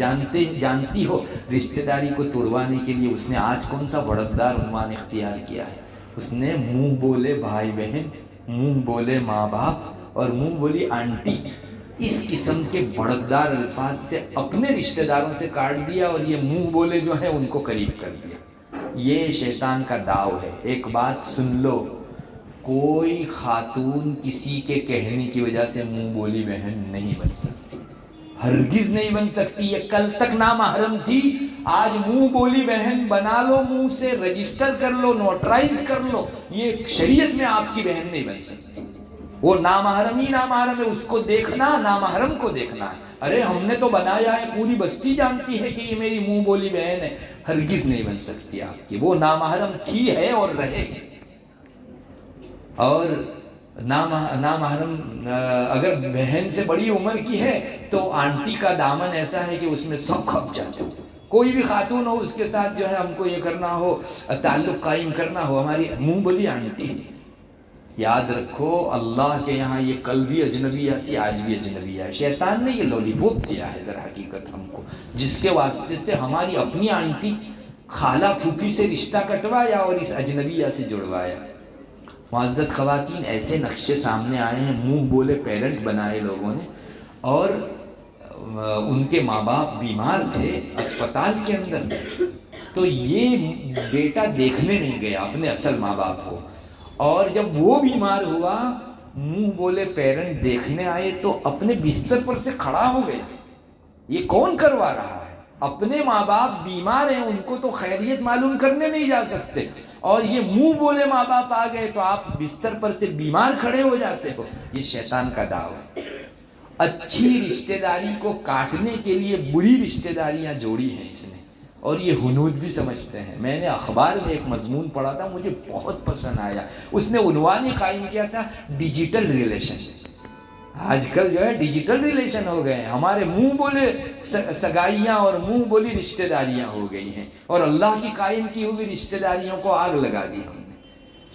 جانتی ہو رشتہ داری کو توڑوانے کے لیے اس نے آج کون سا بڑکدار عنوان اختیار کیا ہے؟ اس نے منہ بولے بھائی بہن، منہ بولے ماں باپ اور منہ بولی آنٹی، اس قسم کے بڑکدار الفاظ سے اپنے رشتہ داروں سے کاٹ دیا، اور یہ منہ بولے جو ہیں ان کو قریب کر دیا۔ یہ شیطان کا داؤ ہے۔ ایک بات سن لو، کوئی خاتون کسی کے کہنے کی وجہ سے منہ بولی بہن نہیں بن سکتی، ہرگز نہیں بن سکتی۔ یہ کل تک نامحرم تھی، آج منہ بولی بہن بنا لو، منہ سے رجسٹر کر لو، نوٹرائز کر لو، یہ شریعت میں آپ کی بہن نہیں بن سکتی۔ وہ نامحرم ہی نامحرم ہے، اس کو دیکھنا نامحرم کو دیکھنا ہے۔ ارے ہم نے تو بنایا ہے، پوری بستی جانتی ہے کہ یہ میری منہ بولی بہن ہے، ہرگز نہیں بن سکتی آپ کی۔ وہ نامحرم تھی، ہے اور رہے گی۔ اور نامحرم اگر بہن سے بڑی عمر کی ہے تو آنٹی کا دامن ایسا ہے کہ اس میں سب کھپ جاتے ہو۔ کوئی بھی خاتون ہو اس کے ساتھ جو ہے ہم کو یہ کرنا ہو، تعلق قائم کرنا ہو، ہماری منہ بولی آنٹی۔ یاد رکھو اللہ کے یہاں یہ کل بھی اجنبیہ تھی، آج بھی اجنبیہ ہے۔ شیطان نے یہ لولی پوپ دیا ہے در حقیقت ہم کو، جس کے واسطے سے ہماری اپنی آنٹی خالہ پھوپھی سے رشتہ کٹوایا اور اس اجنبیہ سے جڑوایا۔ معزز خواتین، ایسے نقشے سامنے آئے ہیں، منہ بولے پیرنٹ بنائے لوگوں نے، اور ان کے ماں باپ بیمار تھے اسپتال کے اندر، تو یہ بیٹا دیکھنے نہیں گیا اپنے اصل ماں باپ کو، اور جب وہ بیمار ہوا منہ بولے پیرنٹ دیکھنے آئے تو اپنے بستر پر سے کھڑا ہو گیا۔ یہ کون کروا رہا ہے؟ اپنے ماں باپ بیمار ہیں، ان کو تو خیریت معلوم کرنے نہیں جا سکتے، اور یہ منہ بولے ماں باپ آ گئے تو آپ بستر پر سے بیمار کھڑے ہو جاتے ہو۔ یہ شیطان کا داؤ ہے۔ اچھی رشتہ داری کو کاٹنے کے لیے بری رشتہ داریاں جوڑی ہیں اس نے، اور یہ ہنود بھی سمجھتے ہیں۔ میں نے اخبار میں ایک مضمون پڑھا تھا، مجھے بہت پسند آیا۔ اس نے عنوان ہی قائم کیا تھا ڈیجیٹل ریلیشن۔ آج کل جو ہے ڈیجیٹل ریلیشن ہو گئے ہیں، ہمارے منہ بولے سگائیاں اور منہ بولی رشتہ داریاں ہو گئی ہیں، اور اللہ کی قائم کی ہوئی رشتہ داریوں کو آگ لگا دی ہم نے۔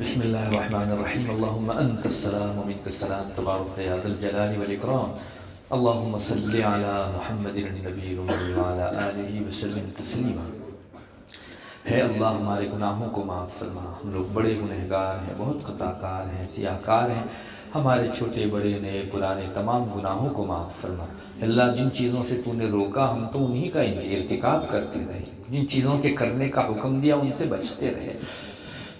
بسم اللہ الرحمن الرحیم اللہم انت السلام و منک السلام تبارک یا ذا الجلال والاکرام اللہم صلی علی محمد النبی الامی وعلی آلہ وسلم تسلیما۔ ہے اللہ ہمارے گناہوں کو معاف فرما، ہم لوگ بڑے گنہگار ہیں، بہت خطا کار ہیں، سیاہ کار ہیں، ہمارے چھوٹے بڑے نئے پرانے تمام گناہوں کو معاف فرما۔ اللہ جن چیزوں سے تو نے روکا ہم تو انہی کا ارتکاب کرتے رہے، جن چیزوں کے کرنے کا حکم دیا ان سے بچتے رہے۔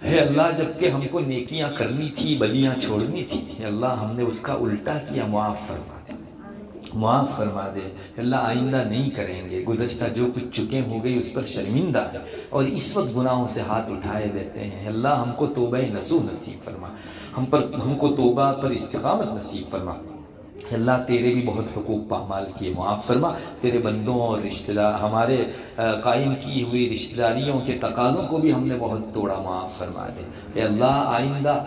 ہے اللہ جب کہ ہم کو نیکیاں کرنی تھی بدیاں چھوڑنی تھی، ہے اللہ ہم نے اس کا الٹا کیا، معاف فرما دے، معاف فرما دے۔ اللہ آئندہ نہیں کریں گے، گزشتہ جو کچھ چکے ہو گئی اس پر شرمندہ ہے اور اس وقت گناہوں سے ہاتھ اٹھائے دیتے ہیں۔ اللہ ہم کو توبہ نصوح نصیب فرما، ہم کو توبہ پر استقامت نصیب فرما۔ اللہ تیرے بھی بہت حقوق پامال کیے، معاف فرما۔ تیرے بندوں اور رشتہ دار ہمارے قائم کی ہوئی رشتہ داریوں کے تقاضوں کو بھی ہم نے بہت توڑا، معاف فرما دے۔ اے اللہ آئندہ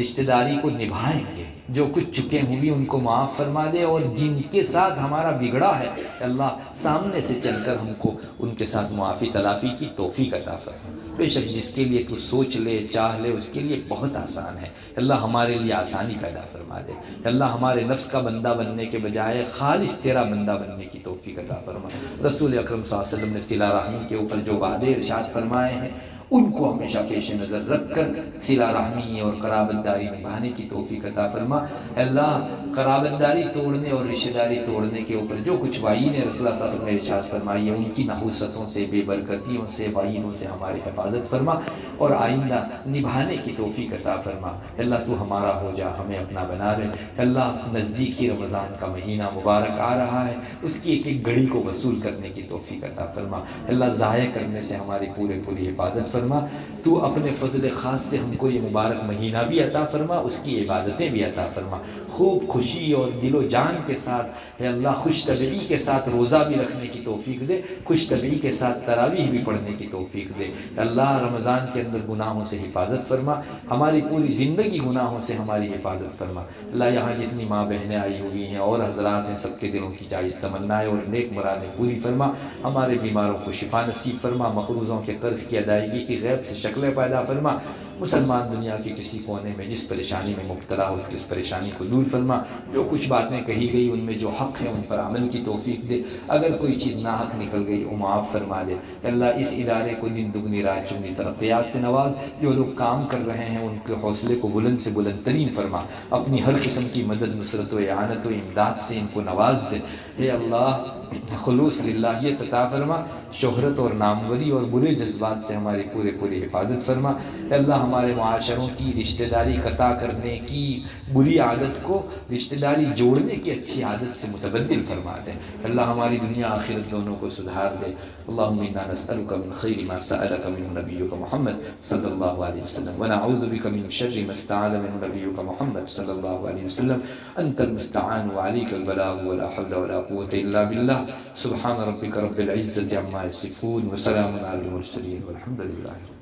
رشتہ داری کو نبھائیں گے، جو کچھ چکے ہوئی ان کو معاف فرما دے، اور جن کے ساتھ ہمارا بگڑا ہے اللہ سامنے سے چل کر ہم کو ان کے ساتھ معافی تلافی کی توفیق عطا فرما۔ بے شک جس کے لیے تو سوچ لے چاہ لے اس کے لیے بہت آسان ہے، اللہ ہمارے لیے آسانی پیدا فرما دے۔ اللہ ہمارے نفس کا بندہ بننے کے بجائے خالص تیرا بندہ بننے کی توفیق عطا فرما۔ رسول اکرم صلی اللہ علیہ وسلم نے صلہ رحمی کے اوپر جو وعدے ارشاد فرمائے ہیں ان کو ہمیشہ پیش نظر رکھ کر صلہ رحمی اور قرابت داری نبھانے کی توفیق عطا فرما۔ اللہ قرابت داری توڑنے اور رشتہ داری توڑنے کے اوپر جو کچھ وعید رسول اللہ صلی اللہ علیہ وسلم نے ارشاد فرمائی ہے ان کی نحوستوں سے، بے برکتیوں سے، وعیدوں سے ہماری حفاظت فرما اور آئندہ نبھانے کی توفیق عطا فرما۔ اللہ تو ہمارا ہو جا، ہمیں اپنا بنا لے۔ اللہ نزدیکی رمضان کا مہینہ مبارک آ رہا ہے، اس کی ایک ایک گھڑی کو وصول کرنے کی توفیق عطا فرما۔ اللہ ضائع کرنے سے ہماری پوری حفاظت فرما۔ تو اپنے فضل خاص سے ہم کو یہ مبارک مہینہ بھی عطا فرما، اس کی عبادتیں بھی عطا فرما۔ خوب خوشی اور دل و جان کے ساتھ ہے اللہ خوش طبعی کے ساتھ روزہ بھی رکھنے کی توفیق دے، خوش طبعی کے ساتھ تراویح بھی پڑھنے کی توفیق دے۔ اللہ رمضان کے اندر گناہوں سے حفاظت فرما، ہماری پوری زندگی گناہوں سے ہماری حفاظت فرما۔ اللہ یہاں جتنی ماں بہنیں آئی ہوئی ہیں اور حضرات ہیں سب کے دلوں کی جائز تمنائیں اور نیک مرادیں پوری فرما۔ ہمارے بیماروں کو شفا نصیب فرما، مقروضوں کے قرض کی ادائیگی کی غیب سے شکلیں پیدا فرما۔ مسلمان دنیا کے کسی کونے میں جس پریشانی میں مبتلا ہو اس کی اس پریشانی کو دور فرما۔ جو کچھ باتیں کہی گئی ان میں جو حق ہے ان پر عمل کی توفیق دے، اگر کوئی چیز ناحق نکل گئی وہ معاف فرما دے۔ اللہ اس ادارے کو دن دگنی رات چگنی ترقیات سے نواز، جو لوگ کام کر رہے ہیں ان کے حوصلے کو بلند سے بلند ترین فرما، اپنی ہر قسم کی مدد نصرت و اعانت و امداد سے ان کو نواز دے۔ اے اللہ خلوص للہیت عطا فرما، شہرت اور ناموری اور برے جذبات سے ہماری پوری حفاظت فرما۔ اے اللہ ہمارے معاشروں کی رشتہ داری قطع کرنے کی بری عادت کو رشتہ داری جوڑنے کی اچھی عادت سے متبدل فرما دے۔ اللہ ہماری دنیا آخرت دونوں کو سدھار دے۔ اللہم انا نسألک من خیر ما سألک منہ نبیک محمد صلی اللہ علیہ وسلم ونعوذ بک من شر ما استعاذ منہ نبیک محمد صلی اللہ علیہ وسلم انت المستعان وعلیک البلاغ ولا حول ولا قوة الا باللہ۔ سبحان ربک رب العزة عما یصفون وسلام علی المرسلین والحمد للہ۔